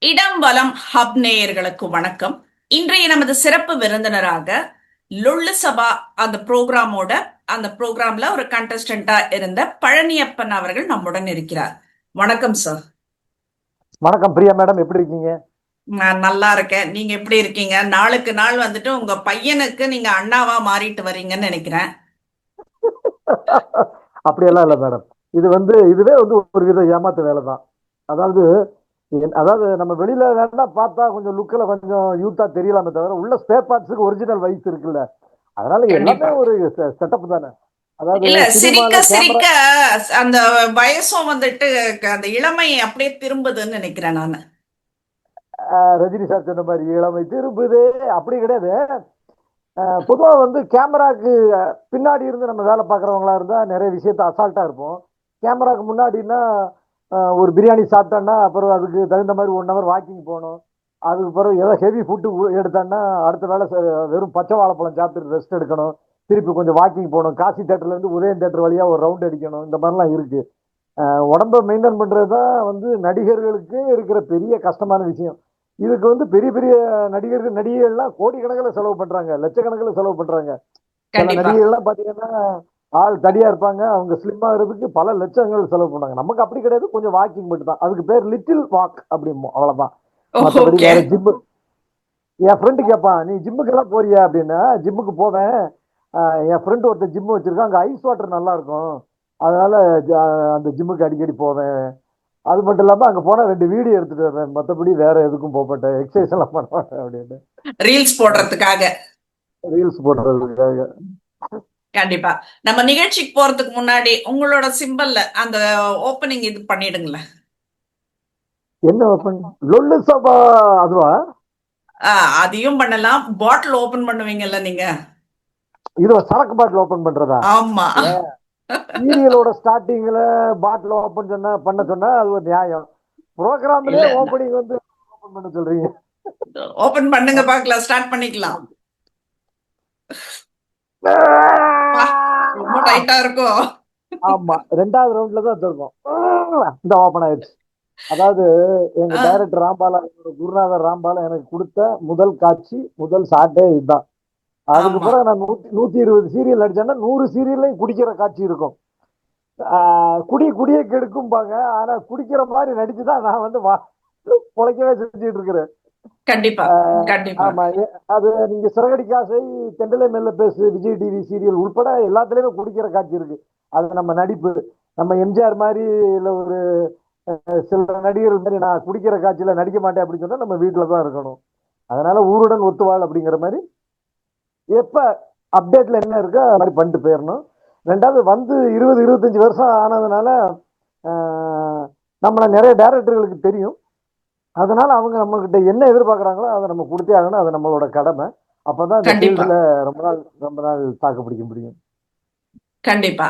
இடம் வலம் ஹப் நேயர்களுக்கு வணக்கம். இன்றைய நமது சிறப்பு விருந்தினராக லொள்ளு சபா அந்த ப்ரோக்ராம்ல ஒரு கண்டஸ்டண்டா இருந்த பழனியப்பன் அவர்கள் நம்முடன் இருக்கிறார். வணக்கம் சார். வணக்கம் பிரியா மேடம், எப்படி இருக்கீங்க? நான் நல்லா இருக்கேன். நீங்க எப்படி இருக்கீங்க? நாளுக்கு நாள் வந்துட்டு உங்க பையனுக்கு நீங்க அண்ணாவா மாறிட்டு வர்றீங்கன்னு நினைக்கிறேன். அப்படியெல்லாம் இல்லை மேடம். இதுவே ஒரு வித ஏமாத்து வேலை தான். அதாவது அதாவது நம்ம வெளியில வேணா பார்த்தா கொஞ்சம் லுக்கில் கொஞ்சம் யூத்தா தெரியலாமே தவிர உள்ள ஸ்பேர் பார்ட்ஸுக்கு ஒரிஜினல் வயசு இருக்குல்ல. அதனால எல்லாமே கண்டிப்பா. ஒரு செட்டப் தானே. அதாவது இல்ல, சிரிக்க சினிமால கேமரா. சிரிக்க அந்த வயசும் வந்துட்டு அந்த இளமை அப்படியே திரும்புதுன்னு நினைக்கிறேன் நான். ரஜினி சார் சொன்ன மாதிரி இளமை திரும்புது அப்படி கிடையாது. பொதுவாக கேமராக்கு பின்னாடி இருந்து நம்ம வேலை பார்க்குறவங்களா இருந்தால் நிறைய விஷயத்த அசால்ட்டா இருப்போம். கேமராக்கு முன்னாடின்னா ஒரு பிரியாணி சாப்பிட்டோன்னா அப்புறம் அதுக்கு தகுந்த மாதிரி 1 ஹவர் வாக்கிங் போகணும். அதுக்கு பிறகு ஏதோ ஹெவி ஃபுட்டு எடுத்தோன்னா அடுத்த வேலை வெறும் பச்சை வாழைப்பழம் சாப்பிட்டு ரெஸ்ட் எடுக்கணும். திருப்பி கொஞ்சம் வாக்கிங் போகணும். காசி தேட்டர்லேருந்து உதயம் தேட்டர் வழியாக ஒரு ரவுண்ட் அடிக்கணும். இந்த மாதிரிலாம் இருக்கு. உடம்ப மெயின்டைன் பண்ணுறது தான் நடிகர்களுக்கு இருக்கிற பெரிய கஷ்டமான விஷயம். இதுக்கு பெரிய பெரிய நடிகர்கள் நடிகைகள்லாம் கோடிக்கணக்கில் செலவு பண்றாங்க, லட்சக்கணக்கில் செலவு பண்றாங்க. சில கண்டிப்பா. நடிகைகள்லாம் பாத்தீங்கன்னா ஆள் தடியா இருப்பாங்க, அவங்க ஸ்லிம் ஆகிறதுக்கு பல லட்சங்கள் செலவு பண்ணாங்க. நமக்கு அப்படி கிடையாது, கொஞ்சம் வாக்கிங் மட்டும் தான். அதுக்கு பேர் லிட்டில் வாக் அப்படிமோ, அவ்வளவுதான். மற்றபடி ஓகே. வேற ஜிம்மு. என் ஃப்ரெண்டு கேட்பான், நீ ஜிம்முக்கு எல்லாம் போறியா அப்படின்னா. ஜிம்முக்கு போவேன். என் ஃப்ரெண்டு ஒருத்தர் ஜிம்மு வச்சிருக்கான், அங்க ஐஸ் வாட்டர் நல்லா இருக்கும். அதனால அந்த ஜிம்முக்கு அடிக்கடி போவேன். அது மட்டும் இல்லாம அங்க போனா 2 வீடியோ எடுத்துட்டு வருவேன். மத்தபடி வேற எதுக்கும் போக மாட்டேன், எக்ஸசைஸ் எல்லாம் பண்ண மாட்டேன் அப்படின்னு. ரீல்ஸ் போடுறதுக்காக. ரீல்ஸ் போடுறதுக்காக. கண்டிப்பா. நம்ம நிகழ்ச்சிக்கு போறதுக்கு முன்னாடி உங்களோட சிம்பல்ல அந்த ஓப்பனிங் இது பண்ணிடுங்களேன். என்ன ஓப்பன்? லொல்லு சபா. அதுவா? அதையும் பண்ணலாம். பாட்டில் ஓபன் பண்ணுவீங்கல்ல நீங்க? இது சரக்கு பாட்டில் ஓபன் பண்றதா? ஆமா. சீரியலோட ஸ்டார்டிங்ல பாட்டில் ஓபன் பண்ண சொன்னா அது ஒரு நியாயம். இல்ல, ப்ரோக்ராம்லயே ஓப்பனிங் ஓபன் பண்ண சொல்றீங்க. ஓபன் பண்ணுங்க பாக்கலாம், ஸ்டார்ட் பண்ணிக்கலாம். பா, ரொம்ப டைட்டா இருக்கும். ஆமா, 2வது ரவுண்ட்ல தான் இருக்கும். இந்த ஓபன் ஆயிடுச்சு. அதாவது எங்க ஆ, டைரக்டர் ராம்பாலா, என்னோட குருநாதர் ராம்பாலா எனக்கு கொடுத்த முதல் காட்சி, முதல் ஷாட்டே இதுதான். அதுக்கு ஆமா. பிறகு நான் 120 சீரியல் நடிச்சேன்னா 100 சீரியல்லையும் குடிக்கிற காட்சி இருக்கும். குடியை கெடுக்கும்பாங்க. ஆனா குடிக்கிற மாதிரி நடிச்சுதான் நான் பொழைக்கவே செஞ்சுட்டு இருக்கிறேன். கண்டிப்பா. கண்டிப்பா. ஆமா. அது நீங்க சிறகடி காசை, தெண்டலை மெல்ல பேசு, விஜய் டிவி சீரியல் உள்பட எல்லாத்துலயுமே குடிக்கிற காட்சி இருக்கு. அது நம்ம நடிப்பு. நம்ம எம்ஜிஆர் மாதிரி இல்ல ஒரு சில நடிகர்கள் மாதிரி நான் குடிக்கிற காட்சியில நடிக்க மாட்டேன் அப்படின்னு சொன்னா நம்ம வீட்டுல தான் இருக்கணும். அதனால ஊருடன் ஒத்துவாள் அப்படிங்கிற மாதிரி எப்ப அப்டேட்ல என்ன இருக்கோ அது மாதிரி பண்ணிட்டு போயிடணும். 2வது 20-25 வருஷம் ஆனதுனால ஆஹ், நம்மள நிறைய டைரக்டர்களுக்கு தெரியும். அதனால அவங்க நம்ம கிட்ட என்ன எதிர்பார்க்கறாங்களோ அதை நம்ம கொடுத்தே ஆகணும். அது நம்மளோட கடமை. அப்பதான் இந்த கண்டிப்பா. ஃபீல்டுல ரொம்ப நாள் தாக்கு பிடிக்க முடியும். கண்டிப்பா.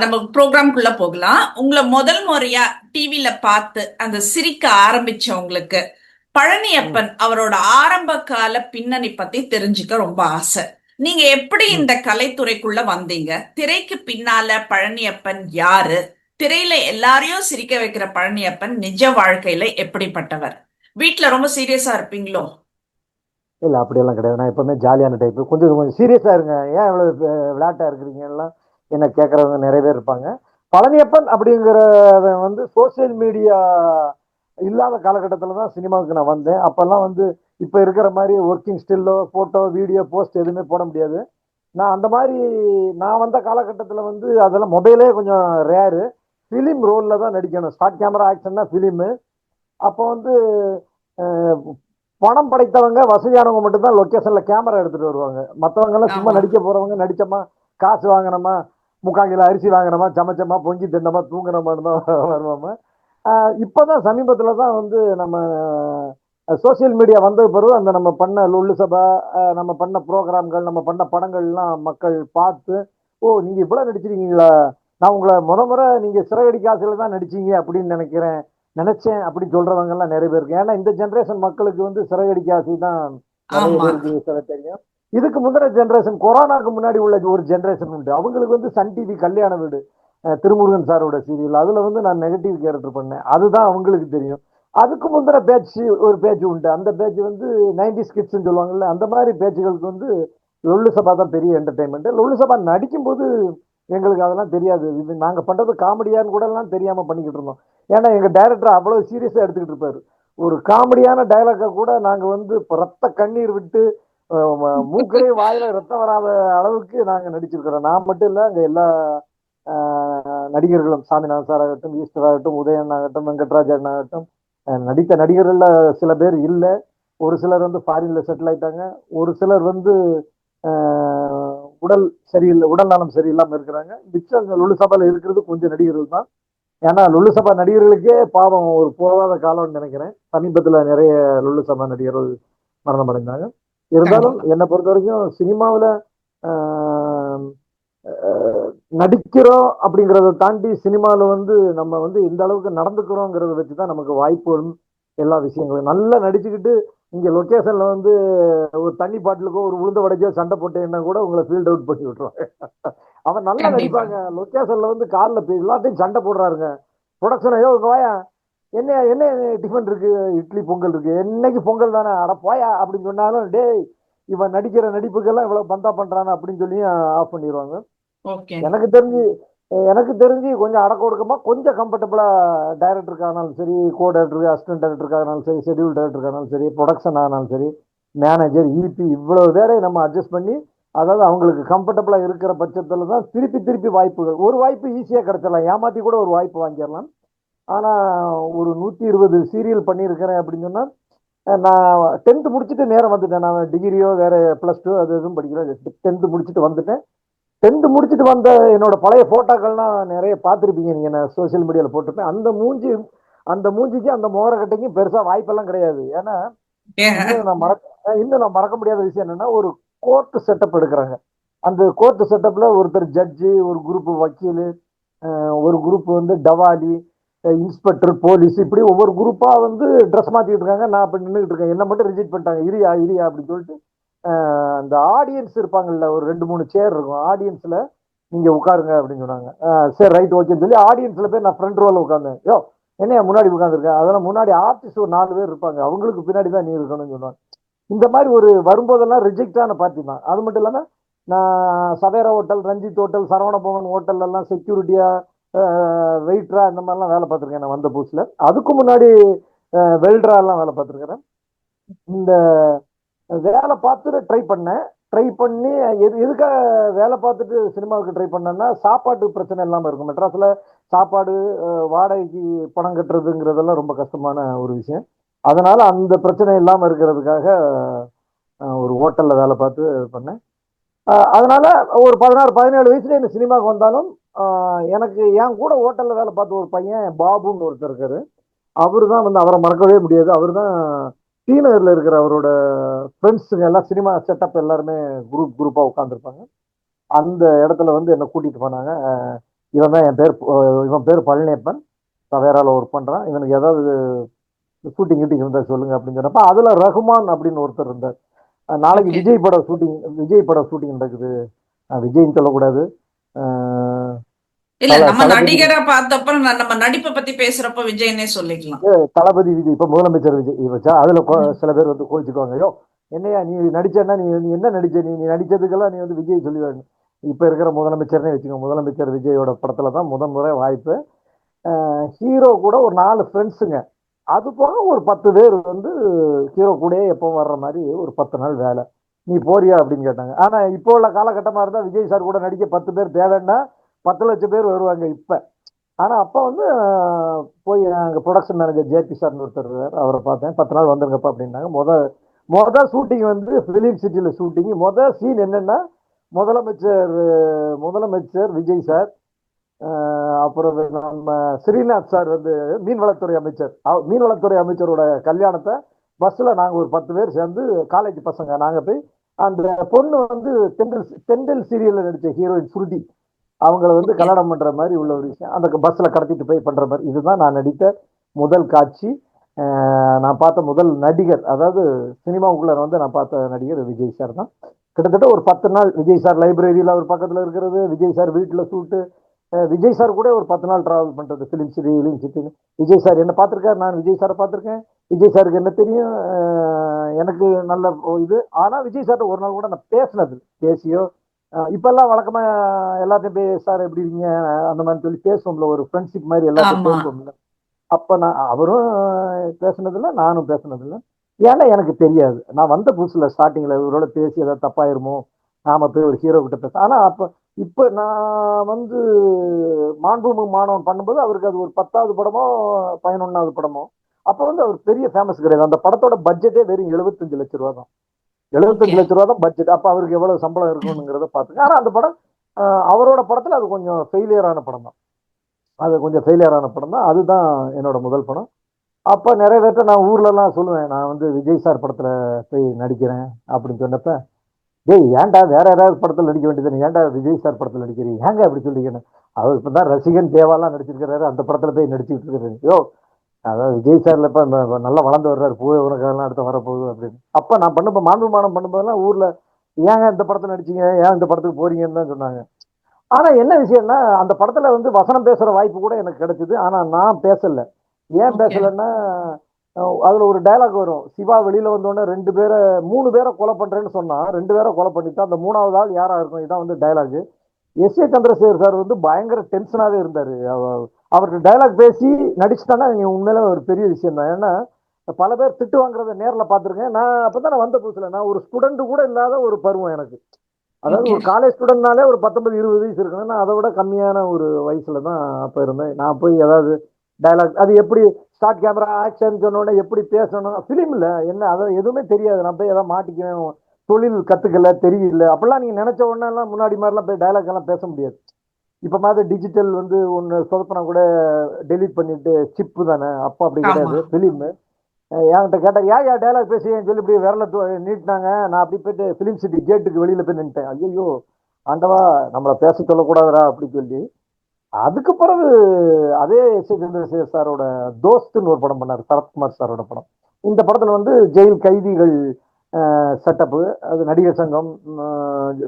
நம்ம ப்ரோக்ராம்குள்ள போகலாம். உங்களை முதல் முறையா டிவில பார்த்து அந்த சிரிக்க ஆரம்பிச்சவங்களுக்கு ம், பழனியப்பன் அவரோட ஆரம்ப கால பின்னணி பத்தி தெரிஞ்சுக்க ரொம்ப ஆசை. நீங்க எப்படி ம். இந்த கலைத்துறைக்குள்ள வந்தீங்க? திரைக்கு பின்னால பழனியப்பன் யாரு? திரையில எல்லாரையும் சிரிக்க வைக்கிற பழனியப்பன் நிஜ வாழ்க்கையில எப்படிப்பட்டவர்? வீட்ல ரொம்ப சீரியஸா இருப்பீங்களோ? இல்ல, அப்படியெல்லாம் கிடையாது. நான் எப்பவுமே ஜாலியான டைப். கொஞ்சம் கொஞ்சம் சீரியஸா இருங்க, ஏன் இவ்வளவு விளையாட்டா இருக்கிறீங்க எல்லாம் என்ன கேட்கறவங்க நிறைய பேர் இருப்பாங்க. பழனியப்பன் அப்படிங்கிறவன் சோசியல் மீடியா இல்லாத காலகட்டத்தில் தான் சினிமாவுக்கு நான் வந்தேன். அப்பெல்லாம் இப்ப இருக்கிற மாதிரி ஒர்க்கிங் ஸ்டில்லோ போட்டோ வீடியோ போஸ்ட் எதுவுமே போட முடியாது. நான் அந்த மாதிரி நான் வந்த காலகட்டத்தில் அதெல்லாம் மொபைலே கொஞ்சம் ரேரு. ஃபிலிம் ரோல்ல தான் நடிக்கணும். ஸ்டார்ட் கேமரா ஆக்ஷன் தான் ஃபிலிமு. அப்போ அஹ், பணம் படைத்தவங்க வசதியானவங்க மட்டும்தான் லொக்கேஷன்ல கேமரா எடுத்துட்டு வருவாங்க. மற்றவங்க எல்லாம் சும்மா ஆமா. நடிக்க போறவங்க நடிச்சோமா, காசு வாங்கினோமா, 3/4 கிலோ அரிசி வாங்கினோமா, சமைச்சோமா, பொங்கி தின்னமா, தூங்கினோமான்னு தான் வருவாங்க. இப்பதான் சமீபத்துல தான் நம்ம சோசியல் மீடியா வந்த பிறகு அந்த நம்ம பண்ண லொல்லு சபா, நம்ம பண்ண ப்ரோக்ராம்கள், நம்ம பண்ண படங்கள்லாம் மக்கள் பார்த்து, ஓ நீங்க இவ்வளவு நடிச்சிருக்கீங்களா, நான் உங்களை முறை நீங்க சிறகடி காசுல தான் நடிச்சீங்க அப்படின்னு நினைச்சேன் அப்படின்னு சொல்றவங்க எல்லாம் நிறைய பேர் இருக்கு. ஏன்னா இந்த ஜென்ரேஷன் மக்களுக்கு சிறகடி காசு தான் நிறைய ஆமா. பேருக்கு சில தெரியும். இதுக்கு முந்தின ஜென்ரேஷன், கொரோனாக்கு முன்னாடி உள்ள ஒரு ஜென்ரேஷன் உண்டு. அவங்களுக்கு சன் டிவி கல்யாண வீடு, திருமுருகன் சாரோட சீரியல், அதுல நான் நெகட்டிவ் கேரக்டர் பண்ணேன். அதுதான் அவங்களுக்கு தெரியும். அதுக்கு முந்தின பேட்ச் ஒரு பேட்ச் உண்டு. அந்த பேட்ச் வந்து 90s கிட்ஸ்ன்னு சொல்லுவாங்கல்ல, அந்த மாதிரி பேட்சுகளுக்கு வந்து லொல்லு சபா தான் பெரிய என்டர்டைன்மெண்ட். லொல்லு சபா நடிக்கும்போது எங்களுக்கு அதெல்லாம் தெரியாது. இது நாங்க பண்றது காமெடியான்னு கூட எல்லாம் தெரியாம பண்ணிக்கிட்டு இருந்தோம். ஏன்னா எங்க டைரக்டர் அவ்வளவு சீரியஸா எடுத்துக்கிட்டு இருப்பாரு. ஒரு காமெடியான டயலாக கூட நாங்க வந்து இப்ப ரத்த கண்ணீர் விட்டு மூக்கிலே வாயில ரத்தம் வராத அளவுக்கு நாங்க நடிச்சிருக்கிறோம். நான் மட்டும் இல்ல, அங்க எல்லா நடிகர்களும், சாமிநாதன் சார் ஆகட்டும், ஈஸ்வர் ஆகட்டும், உதயன் ஆகட்டும், வெங்கட்ராஜன் ஆகட்டும், நடித்த நடிகர்கள்ல சில பேர் இல்ல. ஒரு சிலர் வந்து ஃபாரின்ல செட்டில் ஆயிட்டாங்க. ஒரு சிலர் வந்து உடல் சரியில்லை, உடல் நலம் சரியில்லாம இருக்கிறாங்க. மிச்சம் லுலு சபால இருக்கிறது கொஞ்சம் நடிகர்கள் தான். ஏன்னா லுலு சபா நடிகர்களுக்கே பாவம் ஒரு போகாத காலம்னு நினைக்கிறேன். சமீபத்துல நிறைய லுலு சபா நடிகர்கள் மரணம் அடைந்தாங்க. இருந்தாலும் கண்டிப்பா. என்னை பொறுத்த வரைக்கும் சினிமாவில் நடிக்கிறோம் அப்படிங்கிறத தாண்டி சினிமாவில் வந்து நம்ம வந்து இந்த அளவுக்கு நடந்துக்கிறோங்கிறத வச்சு தான் நமக்கு வாய்ப்புகளும் எல்லா விஷயங்களும். நல்லா நடிச்சுக்கிட்டு இங்க லொக்கேஷன்ல வந்து ஒரு தண்ணி பாட்டிலுக்கோ ஒரு உளுந்த வடைக்கோ சண்டை போட்டேன்னா கூட உங்களை ஃபீல்ட் அவுட் பண்ணி விட்டுருவாங்க. அவன் நல்லா கண்டிப்பா. நடிப்பாங்க. லொக்கேஷன்ல வந்து காலில் எல்லாத்தையும் சண்டை போடுறாருங்க. ப்ரொடக்ஷன் ஐயோ போயா, என்ன என்ன டிஃபன் இருக்கு, இட்லி பொங்கல் இருக்கு, என்னைக்கு பொங்கல் தானே, அட போயா அப்படின்னு சொன்னாலும் டேய் இவன் நடிக்கிற நடிப்புக்கெல்லாம் இவ்வளவு பந்தா பண்றானு அப்படின்னு சொல்லி ஆஃப் பண்ணிடுவாங்க. ஓகே. எனக்கு தெரிஞ்சு எனக்கு தெரிஞ்சு கொஞ்சம் அடக்க ஒடுக்கமா கொஞ்சம் கம்ஃபர்டபுளா டைரக்டருக்கு ஆனாலும் சரி, கோ டைரக்டருக்கு, அசிஸ்டன்ட் டைரக்டருக்கு ஆனாலும் சரி, ஷெட்யூல் டைரக்டருக்கு ஆனாலும் சரி, ப்ரொடக்ஷன் ஆனாலும் சரி, மேனேஜர், இபி இவ்வளவு பேரை நம்ம அட்ஜஸ்ட் பண்ணி, அதாவது அவங்களுக்கு கம்ஃபர்டபுளா இருக்கிற பட்சத்துல தான் திருப்பி திருப்பி வாய்ப்புகள். ஒரு வாய்ப்பு ஈஸியா கிடைச்சிடலாம், ஏமாத்தி கூட ஒரு வாய்ப்பு வாங்கிடலாம். ஆனா ஒரு 120 சீரியல் பண்ணியிருக்கிறேன் அப்படின்னு சொன்னா, நான் 10th முடிச்சுட்டு நேரம் வந்துட்டேன். நான் டிகிரியோ வேற பிளஸ் டூ அது எதுவும் படிக்கிறேன். 10th முடிச்சுட்டு வந்துட்டேன். 10th முடிச்சுட்டு வந்த என்னோட பழைய போட்டோக்கள்லாம் நிறைய பார்த்துருப்பீங்க நீங்க, நான் சோசியல் மீடியாவில் போட்டிருப்பேன். அந்த மூஞ்சிக்கு அந்த மோரக்கட்டைக்கும் பெருசா வாய்ப்பெல்லாம் கிடையாது. ஏன்னா ஏ- இன்னும் நான் மறக்க முடியாத விஷயம் என்னன்னா, ஒரு கோர்ட் செட்டப் எடுக்கிறாங்க. அந்த கோர்ட் செட்டப்ல ஒருத்தர் ஜட்ஜு, ஒரு குரூப் வக்கீல், ஒரு குரூப் வந்து டவாலி, இன்ஸ்பெக்டர், போலீஸ், இப்படி ஒவ்வொரு குரூப்பா வந்து ட்ரெஸ் மாத்திட்டு இருக்காங்க. நான் அப்ப நின்றுட்டு இருக்கேன். என்ன மட்டும் ரிஜெக்ட் பண்ணிட்டாங்க. இரியா இரியா அப்படின்னு சொல்லிட்டு அந்த ஆடியன்ஸ் இருப்பாங்கல்ல, ஒரு 2 3 சேர் இருக்கும். ஆடியன்ஸ்ல நீங்க உட்காருங்க அப்படின்னு சொன்னாங்க. சரி ரைட் ஓகேன்னு சொல்லி ஆடியன்ஸ்ல போய் நான் ஃப்ரண்ட் ரோல உட்காந்தேன். யோ என்னையா முன்னாடி உட்காந்துருக்கேன், அதெல்லாம் முன்னாடி ஆர்டிஸ்ட் ஒரு 4 பேர் இருப்பாங்க, அவங்களுக்கு பின்னாடி தான் நீ இருக்கணும்னு சொன்னாங்க. இந்த மாதிரி ஒரு வரும்போதெல்லாம் ரிஜெக்டான பார்ட்டி தான். அது மட்டும் இல்லாம நான் Savera hotel, Ranjith hotel, Saravana Bhavan hotel எல்லாம் செக்யூரிட்டியா, வெயிட்டரா இந்த மாதிரிலாம் வேலை பார்த்துருக்கேன் நான் வந்த புதுசுல. அதுக்கு முன்னாடி வெல்டரா எல்லாம் வேலை பார்த்துருக்கிறேன். இந்த வேலை பார்த்துட்டு ட்ரை பண்ணேன். ட்ரை பண்ணி எதுக்காக வேலை பார்த்துட்டு சினிமாவுக்கு ட்ரை பண்ணேன்னா, சாப்பாட்டு பிரச்சனை இல்லாமல் இருக்கும். மெட்ராஸில் சாப்பாடு, வாடகைக்கு பணம் கட்டுறதுங்கிறதெல்லாம் ரொம்ப கஷ்டமான ஒரு விஷயம். அதனால அந்த பிரச்சனை இல்லாமல் இருக்கிறதுக்காக ஒரு ஹோட்டலில் வேலை பார்த்து பண்ணேன். அதனால ஒரு 16 17 வயசுல இந்த சினிமாவுக்கு வந்தாலும் எனக்கு என் கூட ஹோட்டலில் வேலை பார்த்த ஒரு பையன் பாபுன்னு ஒருத்தர் இருக்காரு. அவரு தான் வந்து, அவரை மறக்கவே முடியாது. அவர் தான் டி நகர்ல இருக்கிற அவரோட ஃப்ரெண்ட்ஸுங்க எல்லாம் சினிமா செட்டப் எல்லாருமே குரூப்பா உட்காந்துருப்பாங்க. அந்த இடத்துல வந்து என்னை கூட்டிட்டு போனாங்க. இவன் தான் இவன் பேர் பழனியப்பன், தவேரால ஒர்க் பண்றான், இவனுக்கு ஏதாவது ஷூட்டிங் கிட்டிங் இருந்தா சொல்லுங்க அப்படின்னு சொன்னப்ப அதுல ரகுமான் அப்படின்னு ஒருத்தர் இருந்தார். நாளைக்கு ஓகே. விஜய் படம் ஷூட்டிங் நடக்குது. விஜய்ன்னு சொல்லக்கூடாது, அஹ் இல்ல, நம்ம தளபதி, நடிகரை பார்த்தப்ப நம்ம நடிப்பை பத்தி பேசுறப்ப விஜய்னே சொல்லிக்கலாம். தளபதி விஜய், இப்ப முதலமைச்சர் விஜய் வச்சா அதுல ம். சில பேர் வந்து கோவிச்சுக்குவாங்க. ஐயோ என்னையா நீ நடிச்சேன்னா, நீ என்ன நடிச்ச, நீ நடிச்சதுக்கெல்லாம் நீ வந்து விஜய் சொல்லுவாங்க. இப்ப இருக்கிற முதலமைச்சர்னே வச்சுக்கோங்க. முதலமைச்சர் விஜயோட படத்துல தான் முதல் முறை வாய்ப்பு. ஹீரோ கூட ஒரு 4 ஃப்ரெண்ட்ஸுங்க, அது போக ஒரு 10 பேர் வந்து ஹீரோ கூடயே எப்போ வர்ற மாதிரி ஒரு 10 நாள் வேலை. நீ போறியா அப்படின்னு கேட்டாங்க. ஆனா இப்போ உள்ள காலகட்டமா இருந்தா விஜய் சார் கூட நடிக்க 10 பேர் தேவைன்னா 10 லட்சம் பேர் வருவாங்க இப்ப. ஆனா அப்ப வந்து போய் அங்க ப்ரொடக்ஷன் மேனேஜர் ஜேபி சார்னு ஒருத்தர் இருக்காரு, அவரை பார்த்தேன். 10 நாள் வந்துருங்கப்பா அப்படின்னாங்க. மொத ஷூட்டிங் வந்து பிலிம் சிட்டில ஷூட்டிங். சீன் என்னன்னா, முதலமைச்சர் முதலமைச்சர் விஜய் சார், அப்புறம் நம்ம ஸ்ரீநாத் சார் வந்து மீன்வளத்துறை அமைச்சர், மீன்வளத்துறை அமைச்சரோட கல்யாணத்தை பஸ்ல நாங்க ஒரு 10 பேர் சேர்ந்து, காலேஜ் பசங்க நாங்க போய், அந்த பொண்ணு வந்து தென்றல் தென்றல் சீரியல்ல நடிச்ச ஹீரோயின் சுருதி, அவங்கள வந்து ஓகே. கல்யாணம் பண்ற மாதிரி உள்ள ஒரு விஷயம். அந்த பஸ்ல கடத்திட்டு போய் பண்ற மாதிரி. இதுதான் நான் நடித்த முதல் காட்சி. நான் பார்த்த முதல் நடிகர், அதாவது சினிமாவுக்குள்ள வந்து நான் பார்த்த நடிகர் விஜய் சார் தான். கிட்டத்தட்ட ஒரு 10 நாள் விஜய் சார் லைப்ரரியில ஒரு பக்கத்துல இருக்கிறது, விஜய் சார் வீட்டுல ஷூட்டு, விஜய் சார் கூட ஒரு 10 நாள் டிராவல் பண்றது ஃபிலிம் சிட்டின்னு. விஜய் சார் என்ன பார்த்திருக்காரு, நான் விஜய் சாரை பார்த்திருக்கேன். விஜய் சாருக்கு என்ன தெரியும், எனக்கு நல்ல இது. ஆனா விஜய் சார்ட்ட ஒரு நாள் கூட நான் பேசினது பேசியோ, இப்பெல்லாம் வழக்கமா எல்லாத்தையும் போய் சார் எப்படி இருக்கீங்க அந்த மாதிரி சொல்லி பேசுவோம்ல, ஒரு ஃப்ரெண்ட்ஷிப் மாதிரி எல்லாத்தையும் ஆமா. பேசுவோம்ல. அப்ப நான் அவரும் பேசுனதில்லை, நானும் பேசுனதில்லை. ஏன்னா எனக்கு தெரியாது. நான் வந்த புதுசுல ஸ்டார்டிங்ல இவரோட பேசி ஏதாவது தப்பாயிருமோ, நாம போய் ஒரு ஹீரோ கிட்ட பேச. ஆனா அப்ப இப்ப நான் வந்து மாண்புமிகு மாணவன் பண்ணும்போது அவருக்கு அது ஒரு 10வது படமோ 11வது படமோ. அப்ப வந்து அவர் பெரிய ஃபேமஸ் கிடையாது. அந்த படத்தோட பட்ஜெட்டே வெறும் 75 லட்சம் ரூபா தான். ஓகே. 75 லட்சம் ரூபா தான் பட்ஜெட். அப்ப அவருக்கு எவ்வளவு சம்பளம் இருக்கணுங்கிறத பாத்துங்க. ஆனா அந்த படம் அவரோட படத்துல அது கொஞ்சம் ஃபெயிலியரான படம் தான். அது கொஞ்சம் ஃபெயிலியரான படம் தான். அதுதான் என்னோட முதல் படம். அப்ப நிறைய பேர்ட்ட நான் ஊர்ல எல்லாம் சொல்லுவேன், நான் வந்து விஜய் சார் படத்துல போய் நடிக்கிறேன் அப்படின்னு சொன்னப்ப, டேய் ஏன்டா வேற ஏதாவது படத்துல நடிக்க வேண்டியது, ஏன்டா விஜய் சார் படத்துல நடிக்கிறீங்க, ஏங்க அப்படி சொல்லிக்கணும். அவர் இப்பதான் ரசிகன் தேவாலாம் நடிச்சிருக்கிறாரு, அந்த படத்துல போய் நடிச்சுட்டு இருக்காரு. யோ, அதாவது விஜய் சார்ல இப்ப நல்லா வளர்ந்து வர்றாரு, பூவே உனக்கெல்லாம் அடுத்து வரப்போகுது அப்படின்னு. அப்ப நான் பண்ணும்போது மாண்புமானம் பண்ணும்போதெல்லாம் ஊர்ல ஏங்க இந்த படத்துல நடிச்சீங்க, ஏன் இந்த படத்துக்கு போறீங்கன்னு தான் சொன்னாங்க. ஆனா என்ன விஷயம்னா, அந்த படத்துல வந்து வசனம் பேசுற வாய்ப்பு கூட எனக்கு கிடைச்சது. ஆனா நான் பேசல. ஏன் ஓகே. பேசலன்னா, அதுல ஒரு டயலாக் வரும். சிவா வெளியில வந்தோடனே 3 பேரை கொலை பண்றேன்னு சொன்னா, 2 பேரை கொலை பண்ணிட்டா அந்த 3வது ஆள் யாரா இருக்கும், இதான் வந்து dialogue. S A Chandrasekhar sir வந்து பயங்கர டென்ஷனாவே இருந்தாரு. அவர்கிட்ட டயலாக் பேசி நடிச்சுட்டானா நீங்க உண்மையில ஒரு பெரிய விஷயம் தான். ஏன்னா பல பேர் திட்டு வாங்குறத நேர்ல பார்த்திருக்கேன். நான் அப்பதான் நான் வந்த புதுசுல நான் ஒரு ஸ்டூடெண்ட் கூட இல்லாத ஒரு பருவம் எனக்கு. அதாவது ஓகே. ஒரு காலேஜ் ஸ்டூடெண்ட்னாலே ஒரு 19 20 வயசு இருக்கணும். நான் அதை விட கம்மியான ஒரு வயசுல தான் அப்ப இருந்தேன். நான் போய் ஏதாவது டயலாக் அது எப்படி ஸ்டார்ட் கேமரா ஆக்ஷன் சொன்ன உடனே எப்படி பேசணும், ஃபிலிம்ல என்ன அதை எதுவுமே தெரியாது. நான் போய் ஏதாவது மாட்டிக்குவேன், தொழில் கத்துக்கல தெரியல அப்படிலாம் நீங்க நினைச்ச உடனே எல்லாம் முன்னாடி மாதிரிலாம் போய் டயலாக் எல்லாம் பேச முடியாது. இப்ப மாதிரி டிஜிட்டல் வந்து ஒன்னு சொதப்பினா கூட டெலீட் பண்ணிட்டு சிப்பு தானே, அப்போ அப்படி ஆமா. கிடையாது ஃபிலிம். என்கிட்ட கேட்டா ஏன் டயலாக் பேசுறேன்னு சொல்லி இப்படி விரல நீட்டினாங்க. நான் அப்படி போயிட்டு ஃபிலிம் சிட்டி கேட்டுக்கு வெளியில போய் நின்ட்டேன். ஐயோ ஆண்டவா, நம்மளை பேச சொல்லக்கூடாதுடா அப்படி சொல்லி. அதுக்கு பிறகு அதே எஸ் ஏ சந்திரசேகர் சாரோட தோஸ்துன்னு ஒரு படம் பண்ணார், சரத்குமார் சாரோட படம். இந்த படத்துல வந்து ஜெயில் கைதிகள் செட்டப்பு, அது நடிகர் சங்கம்,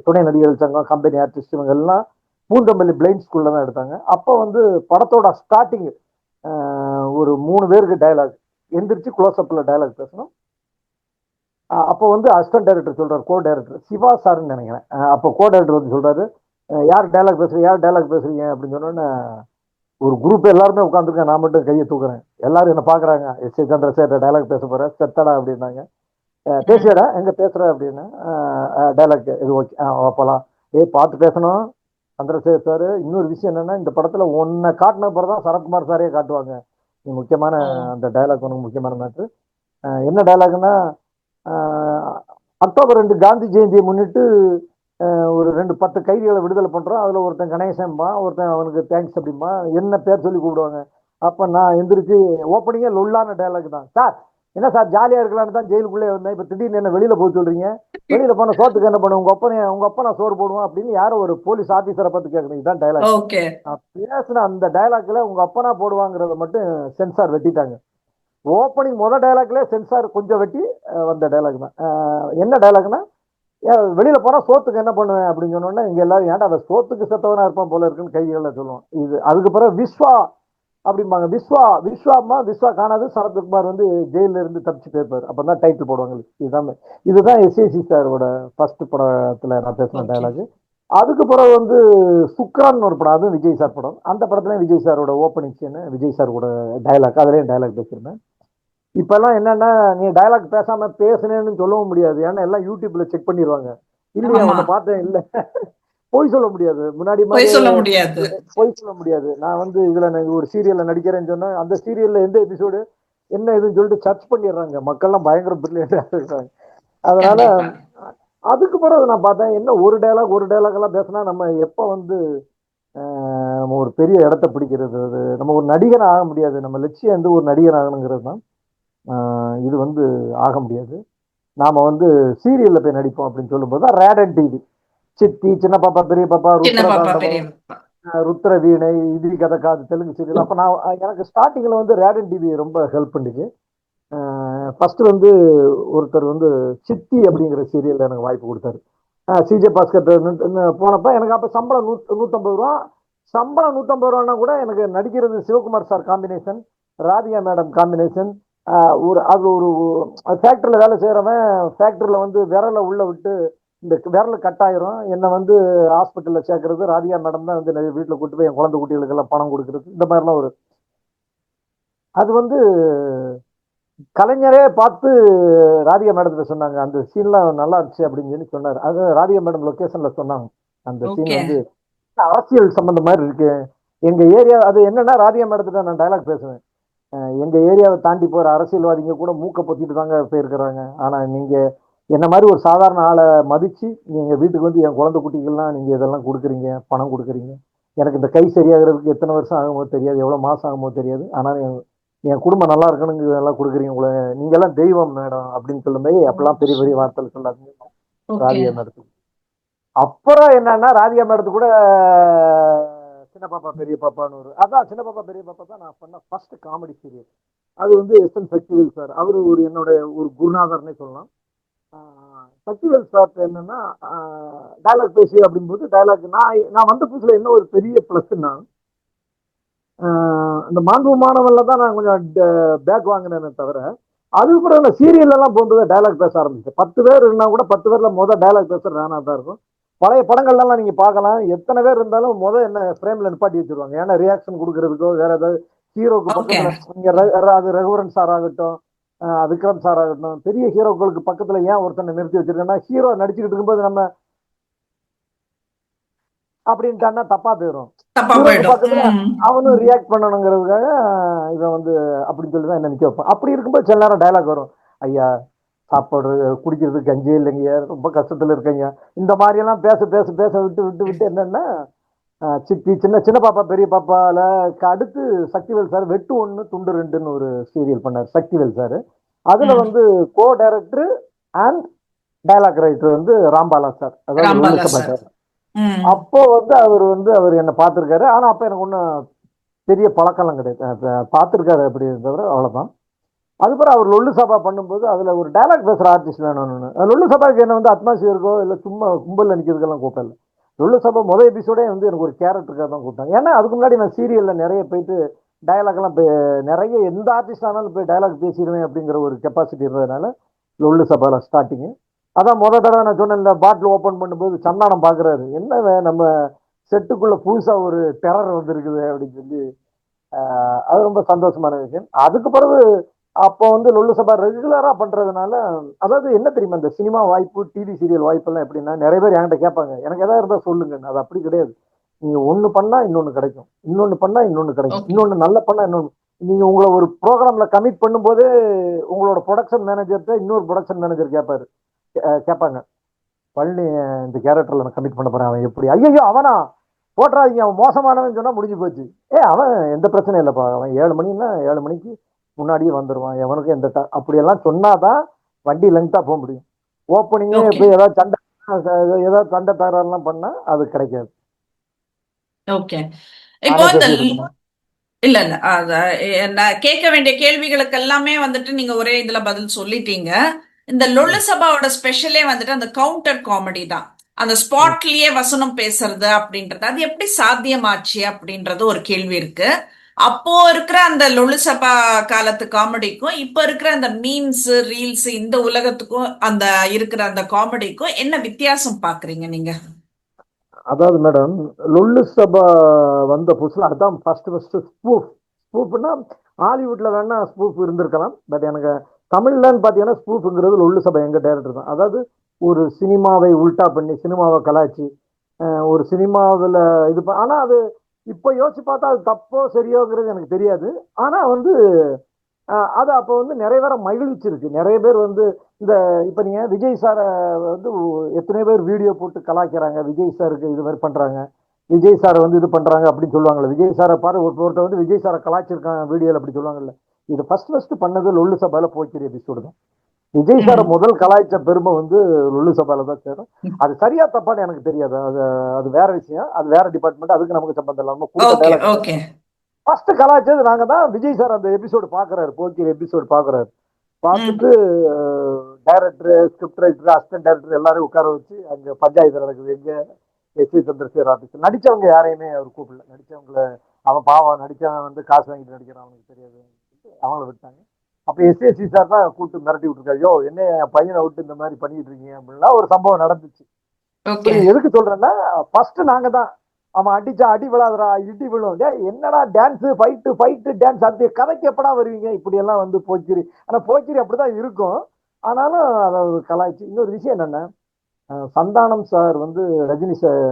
துணை நடிகர் சங்கம், கம்பெனி ஆர்டிஸ்ட் இவங்க எல்லாம் பூந்தமல்லி பிளைண்ட் ஸ்கூல்ல தான் எடுத்தாங்க. அப்போ வந்து படத்தோட ஸ்டார்டிங் ஒரு 3 பேருக்கு டயலாக் எந்திரிச்சு க்ளோஸ் அப்ல டயலாக் பேசணும். அப்போ வந்து அசிஸ்டன்ட் டைரக்டர் சொல்றாரு, கோ டைரக்டர் சிவா சார்ன்னு நினைக்கிறேன். அப்போ கோ டைரக்டர் வந்து சொல்றாரு, யார் டயலாக் பேசுறீங்க அப்படின்னு சொன்னோன்னே ஒரு குரூப் எல்லாருமே உட்காந்துருக்கேன், நான் மட்டும் கையை தூக்குறேன். எல்லாரும் என்ன பாக்குறாங்க, எஸ் ஏ சந்திரசேகர் டயலாக் பேச போற செத்தடா அப்படின்னாங்க. ம். பேசியடா எங்க பேசுற அப்படின்னு. டயலாக் இது ஓகே, அப்பலாம் பார்த்து பேசணும். சந்திரசேகர் சார் இன்னொரு விஷயம் என்னன்னா, இந்த படத்துல ஒன்னை காட்டின பிறகு தான் சரத்குமார் சாரே காட்டுவாங்க. நீ முக்கியமான ஓ. அந்த டயலாக் உனக்கு முக்கியமான மேட்ரு. என்ன டயலாக்னா, அக்டோபர் 2 காந்தி ஜெயந்தியை முன்னிட்டு ஒரு 2 10 கைதிகளை விடுதலை பண்றோம். அதுல ஒருத்தன் கணேசன்பா, ஒருத்தன் அவனுக்கு தேங்க்ஸ் அப்படிம்பா, என்ன பேர் சொல்லி கூப்பிடுவாங்க. அப்ப நான் எந்திரிச்சு ஓப்பனிங்கே லொல்லான டயலாக் தான். சார் என்ன சார் ஜாலியா இருக்கலாம்னு தான் ஜெயிலுக்குள்ளே வந்தேன், இப்ப திடீர்னு என்ன வெளியில போக சொல்றீங்க, வெளியில போன சோத்துக்கு என்ன பண்ணுவோம், உங்க அப்பா நான் சோறு போடுவோம் அப்படின்னு யாரோ ஒரு போலீஸ் ஆபீசரை பார்த்து கேட்கணும். இதுதான் டயலாக். ஓகே. நான் பேசின அந்த டயலாக்ல உங்க அப்பனா போடுவாங்கிறத மட்டும் சென்சார் வெட்டிட்டாங்க. ஓப்பனிங் டயலாக்ல சென்சார் கொஞ்சம் வெட்டி வந்த டயலாக் தான். என்ன டயலாக்னா, வெளியில போனா சோத்துக்கு என்ன பண்ணுவேன் அப்படின்னு சொன்னோன்னா, இங்க எல்லாரும் ஏன்டா அந்த சோத்துக்கு செத்தவனா இருப்பான் போல இருக்குன்னு கைகளை சொல்லுவோம். இது அதுக்கு பிறகு விஸ்வா அப்படிம்பாங்க. விஸ்வா காணாது, சரத்குமார் வந்து ஜெயில இருந்து தப்பிச்சு போயிருப்பாரு. அப்பதான் டைட்டில் போடுவாங்க. இதுதான் எஸ்ஏசி சாரோட ஃபர்ஸ்ட் படத்துல நான் பேசின ஓகே. டயலாக். அதுக்கு பிறகு வந்து சுக்ரான் ஒரு படம், அதுவும் விஜய் சார் படம். அந்த படத்துல விஜய் சாரோட ஓப்பனிங் சீன், விஜய் சார் கூட டயலாக், அதுலயும் டயலாக் பேசியிருந்தேன். இப்பெல்லாம் என்னன்னா, நீ டயலாக் பேசாம பேசுனேன்னு சொல்லவும் முடியாது. ஏன்னா எல்லாம் யூடியூப்ல செக் பண்ணிடுவாங்க. இல்லையா ஆமா. உன்னை பார்த்தேன் இல்ல, பொய் சொல்ல முடியாது. முன்னாடி பொய் மாதிரி சொல்ல முடியாது. பொய் சொல்ல முடியாது. நான் வந்து இதுல ஒரு சீரியல்ல நடிக்கிறேன்னு சொன்னா, அந்த சீரியல்ல எந்த எபிசோடு என்ன இதுன்னு சொல்லிட்டு சர்ச் பண்ணிடுறாங்க. மக்கள்லாம் பயங்கர பிரில்லியண்டா இருக்காங்க. அதனால கண்டிப்பா. அதுக்கு பிறகு நான் பார்த்தேன், என்ன ஒரு டயலாக் எல்லாம் பேசினா நம்ம எப்ப வந்து நம்ம ஒரு பெரிய இடத்த பிடிக்கிறது, அது நம்ம ஒரு நடிகன் ஆக முடியாது. நம்ம லட்சியம் வந்து ஒரு நடிகன் ஆகணுங்கிறது தான். இது வந்து ஆக முடியாது. நாம வந்து சீரியல்ல போய் நடிப்போம் அப்படின்னு சொல்லும்போது தான் ரேடன் டிவி, சித்தி, சின்ன பாப்பா, பெரிய பாப்பா, சின்ன ருத்ர பாப்பா, பெரிய தாண்டவம், பாப்பா. ருத்ர வீணை, இதிரி கதை காது, தெலுங்கு சீரியல். அப்ப நான் எனக்கு ஸ்டார்டிங்ல வந்து ரேடன் டிவி ரொம்ப ஹெல்ப் பண்ணுச்சு. ஃபர்ஸ்ட் வந்து ஒருத்தர் வந்து சித்தி அப்படிங்கிற சீரியல்ல எனக்கு வாய்ப்பு கொடுத்தாரு. சிஜே பாஸ்கர் போனப்ப எனக்கு அப்ப சம்பளம் 150 ரூபா. சம்பளம் 150 ரூபான்னா கூட எனக்கு நடிக்கிறது Sivakumar sir combination, Radhika madam combination. ஒரு அது ஒரு ஃபேக்டரியில் வேலை செய்கிறவன் ஃபேக்டரியில் வந்து விரலை உள்ள விட்டு இந்த விரல் கட் ஆயிரும். என்னை வந்து ஹாஸ்பிட்டலில் சேர்க்கறது ராதிகா மேடம் தான் வந்து நிறைய வீட்டில் கூட்டு போய் என் குழந்தை குட்டிகளுக்கெல்லாம் பணம் கொடுக்கறது, இந்த மாதிரிலாம் ஒரு அது வந்து கலைஞரே பார்த்து ராதிகா மேடத்துல சொன்னாங்க அந்த சீன்லாம் நல்லா இருந்துச்சு அப்படின்னு சொல்லி சொன்னார். அது ராதிகா மேடம் லொக்கேஷன்ல சொன்னாங்க அந்த சீன் ஓகே. வந்து அரசியல் சம்பந்த மாதிரி இருக்கு. எங்க ஏரியா அது என்னன்னா ராதிகா மேடத்துல நான் டைலாக் பேசுவேன். எங்க ஏரியாவை தாண்டி போற அரசியல்வாதிங்க கூட மூக்க பொத்திட்டு தாங்க போயிருக்கிறாங்க. ஆனா நீங்க என்ன மாதிரி ஒரு சாதாரண ஆளை மதிச்சு நீங்க வீட்டுக்கு வந்து என் குழந்தை குட்டிகள்லாம் நீங்க இதெல்லாம் கொடுக்குறீங்க, பணம் கொடுக்குறீங்க. எனக்கு இந்த கை சரியாகிறதுக்கு எத்தனை வருஷம் ஆகுமோ தெரியாது, எவ்வளவு மாசம் ஆகுமோ தெரியாது. ஆனா என் குடும்பம் நல்லா இருக்கணுங்க எல்லாம் கொடுக்குறீங்க, உங்களை நீங்க எல்லாம் தெய்வம் மேடம் அப்படின்னு சொல்லும்போது அப்பெல்லாம் பெரிய பெரிய வார்த்தைகள் சொல்லாதீங்க ஓகே. ராதிகா மேடத்துக்கு. அப்புறம் என்னன்னா ராதிகா மேடத்து கூட சின்ன பாப்பா பெரிய பாப்பான்னு அதான் சின்ன பாப்பா பெரிய பாப்பா தான் நான் பண்ண ஃபர்ஸ்ட் காமெடி சீரியல். அது வந்து எஸ்என் சக்திவேல் சார், அவரு ஒரு என்னோட ஒரு குருநாதர்னே சொல்லலாம். சக்திவேல் சார் என்னன்னா டைலாக் பேசி அப்படிங்கும்போது டைலாக் நான் வந்த புதுசுல என்ன ஒரு பெரிய பிளஸ்ன்னா இந்த மாண்பு மாணவன்ல தான் நான் கொஞ்சம் பேக் வாங்கினேனே தவிர அதுக்கப்புறம் அந்த சீரியல் எல்லாம் போகும்போது டைலாக் பேச ஆரம்பிச்சேன். 10 பேர் இருந்தா கூட 10 பேர்ல டைலாக் பேசுறது நானா தான் இருக்கும். பழைய படங்கள்லாம் நீங்க பார்க்கலாம், எத்தனை பேர் இருந்தாலும் என்ன ஃப்ரேம்ல நிப்பாட்டி வச்சிருவாங்க. ஏன்னா ரியாக்ஷன் கொடுக்கறதுக்கோ வேற ஏதாவது ஹீரோக்கு ஓகே. பக்கத்துல நீங்க அது ரகுவரன் சார் ஆகட்டும், விக்ரம் சார் ஆகட்டும், பெரிய ஹீரோக்களுக்கு பக்கத்துல ஏன் ஒருத்தனை நிறுத்தி வச்சிருக்கேன்னா ஹீரோ நடிச்சுக்கிட்டு இருக்கும்போது நம்ம அப்படின்ட்டான்னா தப்பா போயிடும். தப்பா ஹீரோக்கு போயிடும். பக்கத்துல அவனும் ரியாக்ட் பண்ணணுங்கிறதுக்காக இவன் வந்து அப்படின்னு சொல்லி தான் என்ன நிக்க வைப்பான். அப்படி இருக்கும்போது சில நேரம் டைலாக் வரும், ஐயா சாப்பாடு குடிக்கிறது கஞ்சி இல்லைங்க, ரொம்ப கஷ்டத்துல இருக்கீங்க, இந்த மாதிரி எல்லாம் பேச பேச பேச விட்டு விட்டு விட்டு என்னன்னா சித்தி சின்ன சின்ன பாப்பா பெரிய பாப்பால அடுத்து சக்திவேல் சார் வெட்டு ஒண்ணு துண்டு ரெண்டுன்னு ஒரு சீரியல் பண்ணார் சக்திவேல் சார். அதுல வந்து co director and dialogue writer வந்து ராம்பாலா சார், அதாவது ராம்பாலா லொல்லுசபா சார். சார். அப்போ வந்து அவர் என்ன பார்த்திருக்காரு. ஆனா அப்ப எனக்கு ஒன்றும் பெரிய பழக்கம்லாம் கிடையாது, பார்த்திருக்காரு அப்படி தவிர அவ்வளவுதான். அதுக்கப்புறம் அவர் லொல்லு சபா பண்ணும்போது அதுல ஒரு டைலாக் பேசுற ஆர்டிஸ்ட் வேணும்னு லொல்லு சபாக்கு என்ன வந்து அட்மாஸ்பியருக்கோ இல்ல சும்மா கும்பல் நிற்கிறதுக்கெல்லாம் கூப்பிடல. லொல்லு சபா முதல் எபிசோடே வந்து எனக்கு ஒரு கேரக்டருக்காக தான் கூப்பிட்டாங்க. ஏன்னா அதுக்கு முன்னாடி நான் சீரியல்ல நிறைய போயிட்டு டைலாக் எல்லாம் நிறைய எந்த ஆர்டிஸ்ட் ஆனாலும் போய் டைலாக் பேசிடுவேன் அப்படிங்கிற ஒரு கெப்பாசிட்டி இருந்ததுனால லொல்லு சபால ஸ்டார்டிங். அதான் தடவை நான் சொன்னேன், இந்த பாட்டில் ஓபன் பண்ணும்போது சந்தானம் பாக்குறாரு, என்ன நம்ம செட்டுக்குள்ள புதுசா ஒரு டெரர் வந்திருக்குது அப்படின்னு சொல்லி அது ரொம்ப சந்தோஷமான விஷயம். அதுக்கு பிறகு அப்போ வந்து லொல்லு சபா ரெகுலரா பண்றதுனால அதாவது என்ன தெரியுமா, இந்த சினிமா வாய்ப்பு டிவி சீரியல் வாய்ப்பு எல்லாம் எப்படின்னா நிறைய பேர் என்கிட்ட கேட்பாங்க எனக்கு எதாவது இருந்தா சொல்லுங்க. அது அப்படி கிடையாது. நீங்க ஒண்ணு பண்ணா இன்னொன்னு கிடைக்கும், இன்னொன்னு பண்ணா இன்னொன்னு கிடைக்கும், இன்னொன்னு நல்ல பண்ணா இன்னொன்னு. நீங்க உங்களை ஒரு ப்ரோக்ராம்ல கமிட் பண்ணும்போது உங்களோட ப்ரொடக்ஷன் மேனேஜர்கிட்ட இன்னொரு ப்ரொடக்ஷன் மேனேஜர் கேட்பாங்க, பழனி இந்த கேரக்டர்ல நான் கமிட் பண்ண போறேன், அவன் எப்படி, ஐயோ அவனா போட்டுறாதீங்க அவன் மோசமானவன் சொன்னா முடிஞ்சு போச்சு. அவன் எந்த பிரச்சனையும் இல்லப்பா, அவன் 7 மணின்னா 7 மணிக்கு முன்னாடியே வந்துடுவான், எவனுக்கு எந்த அப்படியெல்லாம் சொன்னாதான் வண்டி லெங்க்தா போக முடியும். ஓப்பனிங்கே போய் ஏதாவது சண்டை தகராறுலாம் பண்ணா அது கிடைக்காது. ஓகே. இப்போ இந்த இல்ல இல்ல நான் கேட்க வேண்டிய கேள்விகளுக்கு எல்லாமே வந்துட்டு நீங்க ஒரே இதுல பதில் சொல்லிட்டீங்க. இந்த லொல்லு சபாவோட ஸ்பெஷலே வந்துட்டு அந்த கவுண்டர் காமெடி தான். அந்த ஸ்பாட்லயே வசனம் பேசுறது அப்படின்றது அது எப்படி சாத்தியமாச்சு அப்படின்றது ஒரு கேள்வி இருக்கு. அப்போ இருக்கிற அந்த லொல்லு சபா காலத்து காமெடிக்கும் இப்ப இருக்கிற அந்த மீம்ஸ் ரீல்ஸ் இந்த உலகத்துக்கும் அந்த இருக்கிற அந்த காமெடிக்கும் என்ன வித்தியாசம் பாக்குறீங்க நீங்க? அதாவது மேடம் லொல்லு சபா வந்த புதுசுல அதுதான் ஃபர்ஸ்ட் ஸ்பூஃப்னா ஹாலிவுட்ல வேணா ஸ்பூஃப் இருந்திருக்கலாம். பட் எனக்கு தமிழ்லன்னு பாத்தீங்கன்னா ஸ்பூஃப்ங்கிறது லொல்லு சபா எங்க டைரக்டர் தான். அதாவது ஒரு சினிமாவை உல்டா பண்ணி சினிமாவை கலாய்ச்சி ஒரு சினிமாவில் ஆனா அது இப்போ யோசிச்சு பார்த்தா அது தப்போ சரியோங்கிறது எனக்கு தெரியாது. ஆனா வந்து அது அப்போ வந்து நிறைய பேரை மகிழ்ச்சிருக்கு. நிறைய பேர் வந்து இந்த இப்ப நீங்க விஜய் சாரை வந்து எத்தனை பேர் வீடியோ போட்டு கலாய்க்கிறாங்க, விஜய் சாருக்கு இது மாதிரி பண்றாங்க, விஜய் சாரை வந்து இது பண்றாங்க அப்படின்னு சொல்லுவாங்கல்ல. விஜய் சாரை பாரு ஒருத்தர் வந்து விஜய் சாரை கலாய்ச்சிருக்காங்க வீடியோல அப்படி சொல்லுவாங்கல்ல. இது ஃபர்ஸ்ட் பண்ணது லொல்லு சபால போய்க்கிற எபிசோடு தான். விஜய் சாரை முதல் கலாய்ச்ச பெருமை வந்து லொல்லு சபால தான் சேரும். அது சரியா தப்பான்னு எனக்கு தெரியாது, அது வேற விஷயம், அது வேற டிபார்ட்மெண்ட், அதுக்கு நமக்கு சம்பந்தம் இல்லாம ஃபர்ஸ்ட் கலாய்ச்சது நாங்க தான். விஜய் சார் அந்த எபிசோடு பாக்குறாரு, போக்கிற எபிசோடு பாக்குறாரு, பார்த்துட்டு director script writer assistant director எல்லாரும் உட்கார வச்சு அங்க பஞ்சாயத்து நடக்குது, எங்க எஸ் ஏ சந்திரசேகர் ஆபீஸ். நடிச்சவங்க யாரையுமே அவர் கூப்பிடல. நடிச்சவங்கள அவன் பாவம் நடிச்சவன் வந்து காசு வாங்கிட்டு நடிக்கிறான், அவனுக்கு தெரியாது, அவங்கள விட்டாங்க. அப்ப எஸ்ஏசி சார் தான் கூப்பிட்டு மிரட்டி விட்டுருக்காரு, யோ என்ன என் பையனை விட்டு இந்த மாதிரி பண்ணிட்டு இருக்கீங்க அப்படின்லாம் ஒரு சம்பவம் நடந்துச்சு. ஓகே. எதுக்கு சொல்றேன்னா, ஃபர்ஸ்ட் நாங்க தான் அவன் அடிச்சா அடி விழாதுரா இடி விழும், என்னடா டான்ஸ் ஃபைட்டு ஃபைட்டு டான்ஸ், அந்த கதைக்கு எப்படா வருவீங்க இப்படி எல்லாம் வந்து போக்கிரி. ஆனா போக்கிரி அப்படிதான் இருக்கும். ஆனாலும் அதை கலாய்ச்சி. இன்னொரு விஷயம் என்னன்னா, சந்தானம் சார் வந்து ரஜினி சார்,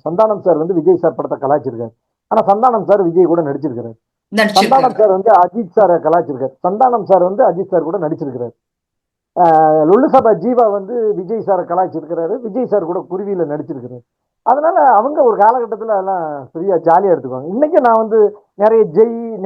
சந்தானம் சார் வந்து விஜய் சார் படத்தை கலாய்ச்சிருக்காரு. ஆனா சந்தானம் சார் விஜய் கூட நடிச்சிருக்காரு. சந்தானம் நடிச்சிருக்காரு. சார் வந்து அஜித் சாரை கலாய்ச்சிருக்காரு. சந்தானம் சார் வந்து அஜித் சார் கூட நடிச்சிருக்கிறாரு. லுல்லு சபா ஜீவா வந்து விஜய் சாரை கலாய்ச்சிருக்கிறாரு, விஜய் சார் கூட குருவியில நடிச்சிருக்கிறாரு. அதனால அவங்க ஒரு காலகட்டத்தில் எல்லாம் ஃப்ரீயா ஜாலியா எடுத்துக்குவாங்க. இன்னைக்கு நான் வந்து நிறைய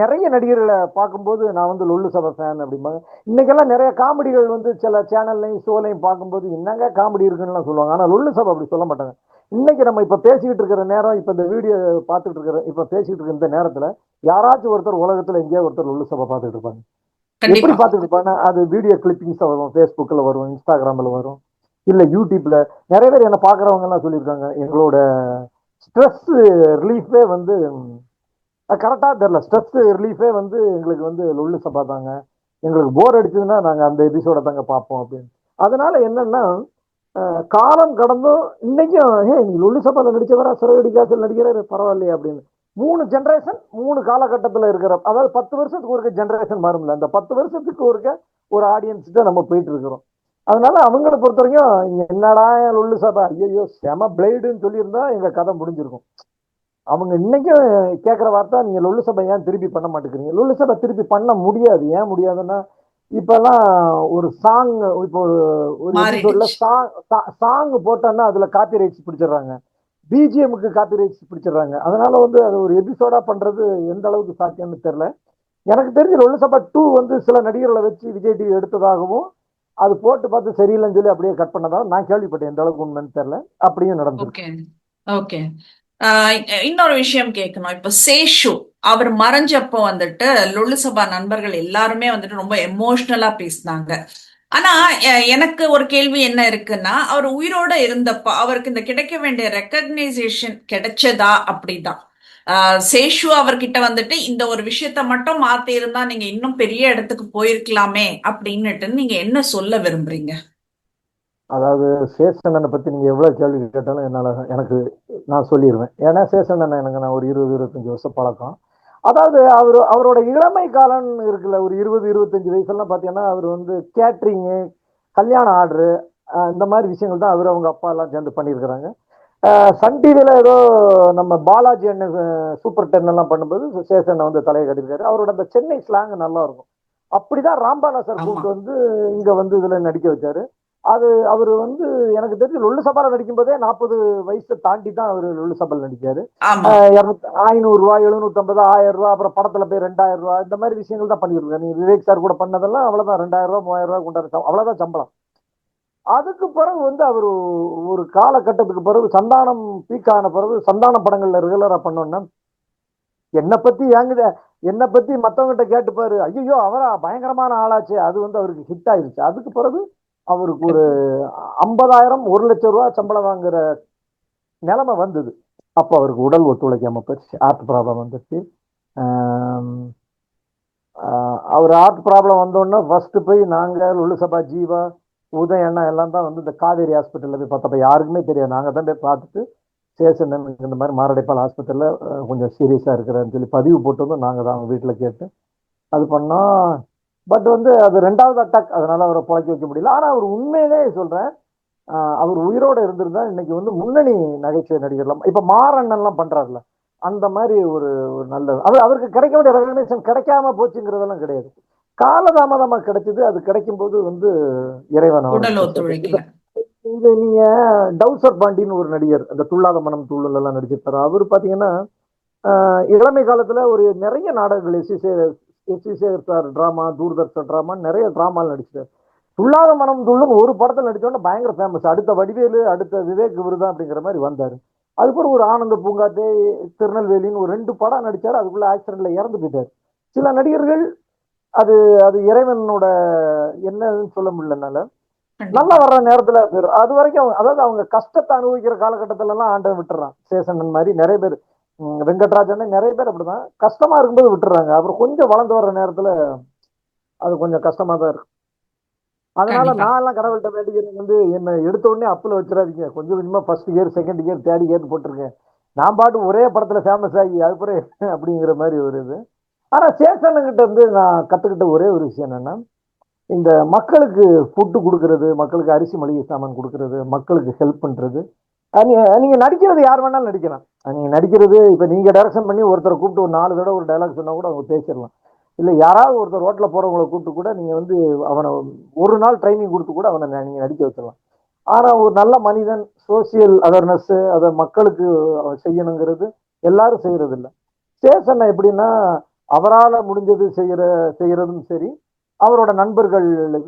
நிறைய நடிகர்களை பார்க்கும்போது நான் வந்து லொல்லு சபா ஃபேன் அப்படிம்பாங்க. இன்னைக்கெல்லாம் நிறைய காமெடிகள் வந்து சில சேனல்லையும் ஷோலையும் பார்க்கும்போது என்னங்க காமெடி இருக்குன்னு சொல்லுவாங்க. ஆனா லொல்லு சபா அப்படி சொல்ல மாட்டாங்க. இன்னைக்கு நம்ம இப்ப பேசிக்கிட்டு இருக்கிற நேரம், இப்ப இந்த வீடியோ பார்த்துட்டு இருக்கிற, இப்ப பேசிக்கிட்டு இருக்கிற இந்த நேரத்துல யாராச்சும் ஒருத்தர் உலகத்துல எங்கேயோ ஒருத்தர் லொல்லு சபா பார்த்துட்டு இருப்பாங்க. எப்படி கண்டிப்பா. பார்த்துட்டு இருப்பாங்க? அது வீடியோ கிளிப்பிங்ஸ் வரும், ஃபேஸ்புக்கில் வரும், இன்ஸ்டாகிராமில் வரும், இல்லை யூடியூப்ல. நிறைய பேர் என்ன பார்க்குறவங்க எல்லாம் சொல்லியிருக்காங்க, எங்களோட ஸ்ட்ரெஸ் ரிலீஃபே வந்து கரெக்டாக தெரியல, ஸ்ட்ரெஸ் ரிலீஃபே வந்து எங்களுக்கு வந்து லொல்லு சபா தாங்க, எங்களுக்கு போர் அடிச்சதுன்னா நாங்கள் அந்த எபிசோட தாங்க பார்ப்போம் அப்படின்னு. அதனால என்னன்னா, காலம் கடந்தும் இன்னைக்கும் நீ லொல்லு சபால நடிச்சவரா, சிறகடி காசல் நடிக்கிறாரு பரவாயில்லையே அப்படின்னு. 3 ஜெனரேஷன் 3 காலகட்டத்தில் இருக்கிற, அதாவது 10 வருஷத்துக்கு ஒரு ஜெனரேஷன் மாறும்ல, அந்த 10 வருஷத்துக்கு ஒரு ஆடியன்ஸ் நம்ம போயிட்டு இருக்கிறோம். அதனால அவங்கள பொறுத்த வரைக்கும் என்னடா லொல்லு சபா, ஐயோ செம பிளேடுன்னு சொல்லியிருந்தா எங்க கதை முடிஞ்சிருக்கும். அவங்க இன்னைக்கும் கேட்குற வார்த்தை, நீங்க லொல்லு சபை ஏன் திருப்பி பண்ண மாட்டேங்கிறீங்க? லொல்லு சபை திருப்பி பண்ண முடியாது. ஏன் முடியாதுன்னா, இப்பெல்லாம் ஒரு சாங், இப்போ ஒரு எபிசோட்ல மாறிடுச்சு. சாங் போட்டோன்னா அதுல காப்பி ரைட்ஸ் பிடிச்சிடுறாங்க, பிஜிஎம்க்கு காப்பி ரைட்ஸ் பிடிச்சிடுறாங்க. அதனால வந்து அது ஒரு எபிசோடா பண்றது எந்த அளவுக்கு சாத்தியம்னு தெரியல. எனக்கு தெரிஞ்சு லொல்லு சபா 2 வந்து சில நடிகர்களை வச்சு விஜய் டிவி எடுத்ததாகவும், அது போட்டு பார்த்து சரியில்லைன்னு சொல்லி அப்படியே கட் பண்ணதாகவும் நான் கேள்விப்பட்டேன். எந்த அளவுக்கு உண்மைன்னு தெரியல. அப்படியும் நடந்திருக்கு. ஓகே. ஓகே. ஆஹ் இன்னொரு விஷயம் கேட்கணும். இப்ப சேஷு அவர் மறைஞ்சப்போ வந்துட்டு லொல்லு சபா நண்பர்கள் எல்லாருமே வந்துட்டு ரொம்ப எமோஷனலா பேசினாங்க. ஆனா எனக்கு ஒரு கேள்வி என்ன இருக்குன்னா, அவர் உயிரோட இருந்தப்ப அவருக்கு இந்த கிடைக்க வேண்டிய ரெக்கக்னைசேஷன் கிடைச்சதா? அப்படிதான். சேஷு அவர்கிட்ட வந்துட்டு இந்த ஒரு விஷயத்த மட்டும் மாத்தி இருந்தா நீங்க இன்னும் பெரிய இடத்துக்கு போயிருக்கலாமே அப்படின்னுட்டு நீங்க என்ன சொல்ல விரும்புறீங்க? அதாவது சேஷண்ணனை பத்தி நீங்க எவ்வளவு கேள்வி கேட்டாலும் எனக்கு நான் சொல்லிடுவேன். ஏன்னா சேஷண்ணன் எனக்கு நான் ஒரு 20-25 வருஷம் பழக்கம். அதாவது அவரோட இளமை காலம் இருக்குல்ல, ஒரு 20-25 வயசுலாம் பாத்தீங்கன்னா அவர் வந்து கேட்ரிங்கு, கல்யாண ஆர்டரு, இந்த மாதிரி விஷயங்கள் தான் அவர் அவங்க அப்பா எல்லாம் சேர்ந்து பண்ணியிருக்கிறாங்க. சன் டிவியில ஏதோ நம்ம பாலாஜி அண்ணன் சூப்பர் 10 எல்லாம் பண்ணும்போது சேஷன் வந்து தலையை கட்டிருக்காரு. அவரோட அந்த சென்னை ஸ்லாங் நல்லா இருக்கும். அப்படிதான் ராம்பாலா சார் ஆமா. கூப்பிட்டு வந்து இங்க வந்து இதுல நடிக்க வச்சாரு. அது அவர் வந்து எனக்கு தெரிஞ்சு லொல்லு சபால நடிக்கும் போதே 40 வயசை தாண்டி தான் அவர் லொல்லு சபால நடிச்சாரு. ஆமா. 500 ரூபா, 750, 1000 ரூபா, அப்புறம் படத்துல போய் 2000 ரூபா, இந்த மாதிரி விஷயங்கள் தான் பண்ணிருக்காரு. நீ விவேக் சார் கூட பண்ணதெல்லாம் அவ்வளவுதான், 2000 ரூபா 3000 ரூபா கொண்டாரு, அவ்வளவுதான் சம்பளம். அதுக்கு பிறகு வந்து அவர் ஒரு காலகட்டத்துக்கு பிறகு சந்தானம் பீக் ஆன பிறகு சந்தான படங்கள்ல ரெகுலரா பண்ணோம்னா, என்னை பத்தி ஏங்குத, என்னை பத்தி மத்தவங்கிட்ட கேட்டுப்பாரு, ஐயோ அவரா பயங்கரமான ஆளாச்சு, அது வந்து அவருக்கு ஹிட் ஆயிருச்சு. அதுக்கு பிறகு அவருக்கு ஒரு 50,000 1,00,000 ரூபா சம்பளம் வாங்குற நிலைமை வந்தது. அப்ப அவருக்கு உடல் ஒத்துழைக்காம போயிடுச்சு, ஹார்ட் ப்ராப்ளம் வந்துச்சு. அவர் ஹார்ட் ப்ராப்ளம் வந்தோடனே ஃபர்ஸ்ட் போய் நாங்க லுல்லு சபா ஜீவா உதய அண்ணா எல்லாம் தான் வந்து இந்த காவேரி ஹாஸ்பிட்டல்ல போய் பார்த்தப்ப யாருக்குமே தெரியாது. நாங்க தான் போய் பார்த்துட்டு சேஷன் இந்த மாதிரி மாரடைப்பால் ஹாஸ்பிட்டல்ல கொஞ்சம் சீரியஸா இருக்கிறாருன்னு சொல்லி பதிவு போட்டு வந்து நாங்க தான் அவங்க வீட்டுல கேட்டு அது பண்ணோம். பட் வந்து அது 2வது அட்டாக், அதனால அவரை புழைக்க வைக்க முடியல. ஆனா அவர் உண்மையிலே சொல்றேன், அவர் உயிரோட இருந்திருந்தா இன்னைக்கு வந்து முன்னணி நகைச்சுவை நடிகர்லாம், இப்ப மாறண்ணன்லாம் பண்றாருல, அந்த மாதிரி ஒரு ஒரு நல்ல அவருக்கு கிடைக்க வேண்டிய ரெகக்னேஷன் கிடைக்காம போச்சுங்கிறதெல்லாம் கிடையாது. காலதாமதமா கிடைச்சது. அது கிடைக்கும் போது வந்து இறைவன் உடல் அவனுக்கு ஒத்துழைக்கல. இது நீங்க டவுசர் பாண்டின்னு ஒரு நடிகர், அந்த துள்ளாத மனம் துள்ளல் எல்லாம் நடிச்சிருப்பாரு. அவர் பாத்தீங்கன்னா இளமை காலத்துல ஒரு நிறைய நாடகங்கள், S V Shekhar sir drama, Doordarshan drama, நிறைய டிராமாவில் நடிச்சார். துள்ளாத மனம் துள்ளும் ஒரு படத்தில் நடிச்சோன்னா பயங்கர ஃபேமஸ். அடுத்த வடிவேலு, அடுத்த விவேக் விருதா அப்படிங்கிற மாதிரி வந்தாரு. அதுக்கப்புறம் ஒரு ஆனந்த பூங்காத்தே, திருநெல்வேலின்னு ஒரு 2 படம் நடிச்சாரு. அதுக்குள்ள ஆக்சிடென்ட்ல இறந்து போயிட்டார். சில நடிகர்கள் அது அது இறைவனோட என்னன்னு சொல்ல முடியலனால நல்லா கண்டிப்பா. வர்ற நேரத்துல அது வரைக்கும் அதாவது அவங்க கஷ்டத்தை அனுபவிக்கிற காலகட்டத்துல எல்லாம் ஆண்டை விட்டுறான். சேசன் மாதிரி நிறைய பேர், வெங்கட்ராஜன் நிறைய பேர் அப்படிதான் கஷ்டமா இருக்கும்போது விட்டுறாங்க. அப்புறம் கொஞ்சம் வளர்ந்து வர்ற நேரத்துல அது கொஞ்சம் கஷ்டமா தான் இருக்கு. அதனால கண்டிப்பா. நான் எல்லாம் கடவுள்கிட்ட வேண்டிக்கிறது வந்து என்ன எடுத்த உடனே அப்பில் வச்சிடாதீங்க, கொஞ்சம் கொஞ்சமா first year second year third year போட்டிருக்கேன். நான் பாட்டு ஒரே படத்துல ஃபேமஸ் ஆகி அதுக்கப்புறம் அப்படிங்கிற மாதிரி ஒரு இது. ஆனா சேசனுங்கிட்ட இருந்து நான் கத்துக்கிட்ட ஒரே ஒரு விஷயம் என்னன்னா, இந்த மக்களுக்கு ஃபுட்டு கொடுக்கறது, மக்களுக்கு அரிசி மளிகை சாமான் கொடுக்கறது, மக்களுக்கு ஹெல்ப் பண்றது. நீங்க நடிக்கிறது யார் வேணாலும் நடிக்கலாம். நீங்க நடிக்கிறது இப்ப நீங்க டைரக்ஷன் பண்ணி ஒருத்தரை கூப்பிட்டு ஒரு 4 தடவை ஒரு டைலாக் சொன்னா கூட அவங்க பேசிடலாம். இல்ல யாராவது ஒருத்தர் ரோட்ல போறவங்களை கூப்பிட்டு கூட நீங்க வந்து அவனை ஒரு நாள் ட்ரைனிங் கொடுத்து கூட அவனை நீங்க நடிக்க வச்சிடலாம். ஆனா ஒரு நல்ல மனிதன், சோசியல் அவேர்னஸ் அதை மக்களுக்கு செய்யணுங்கிறது எல்லாரும் செய்யறது இல்லை. சேசன் எப்படின்னா அவரால் முடிஞ்சது செய்யறதும் சரி, அவரோட நண்பர்கள்.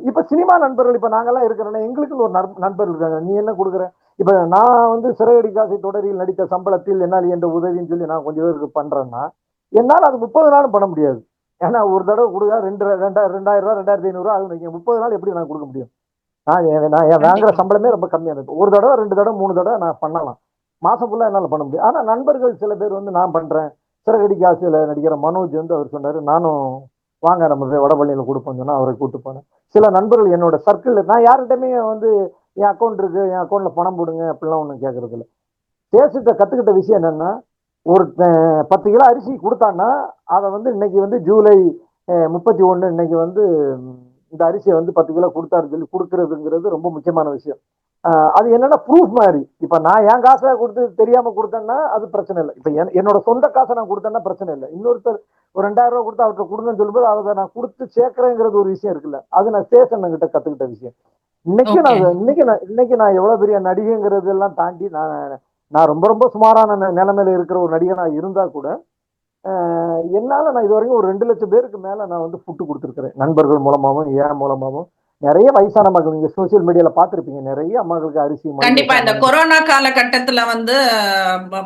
இப்ப சினிமா நண்பர்கள் இப்ப நாங்கெல்லாம் இருக்கிறோம்னா எங்களுக்கு ஒரு நண்பர்கள் இருக்காங்க. நீ என்ன கொடுக்குற? இப்ப நான் வந்து சிறையடி காசை தொடரில் நடித்த சம்பளத்தில் என்னால் என்ற உதவின்னு சொல்லி நான் கொஞ்சம் பேருக்கு பண்றேன்னா, என்னால் அது 30 நாளும் பண்ண முடியாது. ஏன்னா ஒரு தடவை கொடுக்க 2000 ரூபாய் 2500 ரூபா ஆகும். 30 நாள் எப்படி நான் கொடுக்க முடியும்? நான் என் வாங்குற கண்டிப்பா. சம்பளமே ரொம்ப கம்மியா இருக்கு. ஒரு தடவை 2 தடவை 3 தடவை நான் பண்ணலாம். மாசம் ஃபுல்லா என்னால பண்ண முடியும். ஆனா நண்பர்கள் சில பேர் வந்து நான் பண்றேன். சிறகடி காசுல நடிக்கிற மனோஜ் வந்து அவர் சொன்னாரு, நானும் வாங்க நம்ம போய் வடபழனியில கொடுப்போம் சொன்னா அவரை கூட்டு போனேன். சில நண்பர்கள் என்னோட சர்க்கிள், நான் யார்கிட்டயுமே வந்து என் அக்கௌண்ட் இருக்கு, என் அக்கௌண்ட்ல பணம் போடுங்க அப்படிலாம் ஒன்றும் கேட்கறது இல்லை. தேசத்தை கத்துக்கிட்ட விஷயம் என்னன்னா, ஒரு 10 கிலோ அரிசி கொடுத்தான்னா அதை வந்து இன்னைக்கு வந்து ஜூலை 31 இன்னைக்கு வந்து இந்த அரிசியை வந்து 10 கிலோ கொடுத்தாரு சொல்லி கொடுக்கறதுங்கிறது ரொம்ப முக்கியமான விஷயம். அது என்னன்னா ப்ரூஃப் மாதிரி. இப்ப நான் என் காசை கொடுத்து தெரியாம கொடுத்தேன்னா அது பிரச்சனை இல்லை. இப்ப என்னோட சொந்த காசை நான் கொடுத்தேன்னா பிரச்சனை இல்லை. இன்னொருத்தர் ஒரு 2000 ரூபாய் கொடுத்து அவர்கிட்ட கொடுங்கன்னு சொல்லும்போது அதை நான் கொடுத்து சேர்க்கிறேங்கிறது ஒரு விஷயம் இருக்குல்ல, அது நான் சேசன் கிட்ட கத்துக்கிட்ட விஷயம். ஓகே. இன்னைக்கு நான் எவ்வளவு பெரிய நடிகைங்கிறது எல்லாம் தாண்டி நான் நான் ரொம்ப ரொம்ப சுமாரான நிலைமையில இருக்கிற ஒரு நடிகனா இருந்தா கூட என்னால நான் இது வரைக்கும் ஒரு 2 லட்சம் பேருக்கு மேல நான் வந்து ஃபுட்டு கொடுத்துருக்கிறேன். நண்பர்கள் மூலமாவும் என் மூலமாவும். நிறைய வயசான மக்கள் நீங்க சோசியல் மீடியால பார்த்திருப்பீங்க, நிறைய அம்மாக்களுக்கு அரிசி மளிகை கண்டிப்பா. இந்த சாமான். கொரோனா காலகட்டத்துல வந்து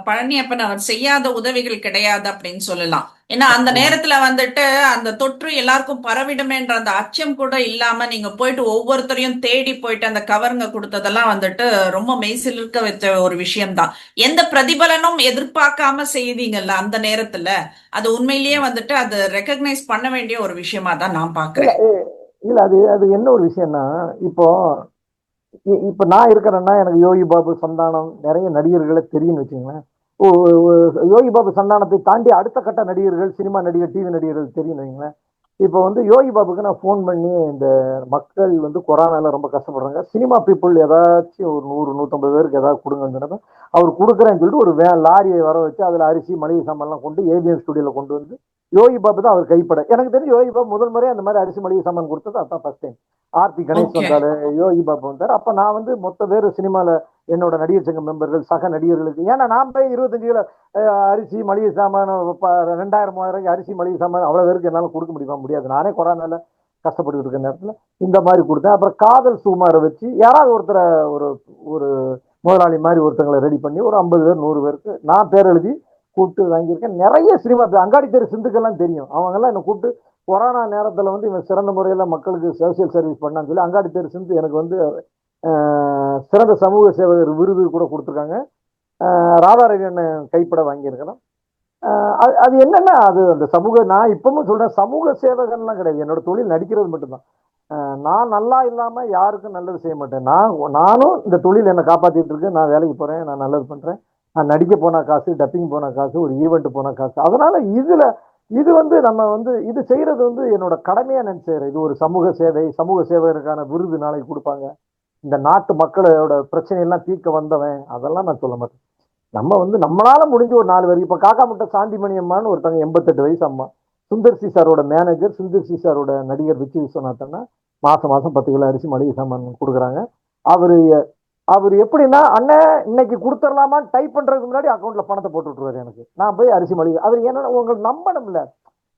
பழனியப்பன் அவர் செய்யாத உதவிகள் கிடையாது அப்படின்னு சொல்லலாம். ஏன்னா அந்த ஆமா. நேரத்துல வந்துட்டு அந்த தொற்று எல்லாருக்கும் பரவிடுமேன்ற அந்த அச்சம் கூட இல்லாம நீங்க போயிட்டு ஒவ்வொருத்தரையும் தேடி போயிட்டு அந்த கவருங்க கொடுத்ததெல்லாம் வந்துட்டு ரொம்ப மெய்சிலிர்க்க வச்ச ஒரு விஷயம்தான். எந்த பிரதிபலனும் எதிர்பார்க்காம செய்தீங்கல்ல அந்த நேரத்துல, அது உண்மையிலேயே வந்துட்டு அது ரெக்கக்னைஸ் பண்ண வேண்டிய ஒரு விஷயமா தான் நான் இல்ல பாக்குறேன். இல்ல அது அது என்ன ஒரு விஷயம்னா, இப்போ இப்ப நான் இருக்கிறேன்னா எனக்கு யோகி பாபு, சந்தானம் நிறைய நடிகர்களை தெரியும்னு வச்சுங்களேன். யோகி பாபு சந்தானத்தை தாண்டி அடுத்த கட்ட நடிகர்கள், சினிமா நடிகர், டிவி நடிகர்கள் தெரியும் வைங்களேன். இப்போ வந்து யோகி பாபுக்கு நான் ஃபோன் பண்ணி இந்த மக்கள் வந்து கொரோனால ரொம்ப கஷ்டப்படுறாங்க, சினிமா பீப்புள் ஏதாச்சும் ஒரு 100 150 பேருக்கு ஏதாவது கொடுங்கன்னு சொன்னப்ப அவர் கொடுக்குறேன்னு சொல்லிட்டு ஒரு லாரியை வர வச்சு அதுல அரிசி மளிகை சாமான்லாம் கொண்டு ஏவிஎம் ஸ்டுடியோல கொண்டு வந்து யோகி பாபு தான் அவர் கைப்பட. எனக்கு தெரிஞ்சு யோகி பாபு முதல் முறையா அந்த மாதிரி அரிசி மளிகை சாமான் கொடுத்தது அதான் first time. Aarthi Ganesh okay. வந்தாரு, யோகி பாபு வந்தாரு. அப்ப நான் வந்து மொத்த பேர் சினிமால என்னோட நடிகர் சங்க மெம்பர்கள், சக நடிகர்களுக்கு, ஏன்னா நான் போய் 25 கிலோ அரிசி மளிகை சாமான் 2000 3000 அரிசி மளிகை சாமான் அவ்வளவு பேருக்கு என்னால கொடுக்க முடியுமா? முடியாது. நானே கொரோனால கஷ்டப்பட்டு இருக்க நேரத்துல இந்த மாதிரி கொடுத்தேன். அப்புறம் காதல் சுகுமாரை வச்சு யாராவது ஒருத்தரை ஒரு ஒரு முதலாளி மாதிரி ஒருத்தங்களை ரெடி பண்ணி ஒரு 50 பேர் 100 பேருக்கு நான் பேர் எழுதி கூப்பிட்டு வாங்கியிருக்கேன். நிறைய சினிமா அங்காடி தெரு சிந்துக்கெல்லாம் தெரியும். அவங்க எல்லாம் என்னை கூப்பிட்டு கொரோனா நேரத்துல வந்து இவன் சிறந்த முறையில மக்களுக்கு சோசியல் சர்வீஸ் பண்ணான்னு சொல்லி அங்காடி தெரு சிந்து எனக்கு வந்து சிறந்த சமூக சேவகர் விருது கூட கொடுத்துருக்காங்க. ராதாரவியன் கைப்பட வாங்கியிருக்கிறோம். அது என்னன்னா அது அந்த சமூக, நான் இப்பவும் சொல்றேன், சமூக சேவகன்லாம் கிடையாது. என்னோட தொழில் நடிக்கிறது மட்டும்தான். நான் நல்லா இல்லாம யாருக்கும் நல்லது செய்ய மாட்டேன். நானும் இந்த தொழில் என்னை காப்பாத்திட்டு இருக்கு. நான் வேலைக்கு போறேன், நான் நல்லது பண்றேன். நான் நடிக்க போனா காசு, டப்பிங் போனா காசு, ஒரு ஈவெண்ட் போனா காசு. அதனால இது வந்து நம்ம வந்து இது செய்யறது வந்து என்னோட கடமையா நினைச்சு செய்யறேன். இது ஒரு சமூக சேவை. சமூக சேவைக்கான விருது நாளைக்கு கொடுப்பாங்க. இந்த நாட்டு மக்களோட பிரச்சனை எல்லாம் தீர்க்க வந்தவன் அதெல்லாம் நான் சொல்ல மாட்டேன். நம்ம வந்து நம்மளால முடிஞ்ச ஒரு 4 பேர். இப்ப காக்கா முட்டை சாந்திமணி அம்மான்னு ஒருத்தங்க 88 வயசு அம்மா, சுந்தர் சி சாரோட மேனேஜர், சுந்தர் சி சாரோட நடிகர் விச்சு விஸ்வநாதன்னா மாசம் மாசம் 10 கிலோ அரிசி மளிகை சாமான் கொடுக்குறாங்க. அவரு அவர் எப்படின்னா, அண்ணன் இன்னைக்கு கொடுத்துடலாமான்னு டைப் பண்றதுக்கு முன்னாடி அக்கௌண்ட்ல பணத்தை போட்டு விட்டுருவாரு எனக்கு. நான் போய் அரிசி மளிகை அவர் என்ன உங்களுக்கு நம்பணும்ல.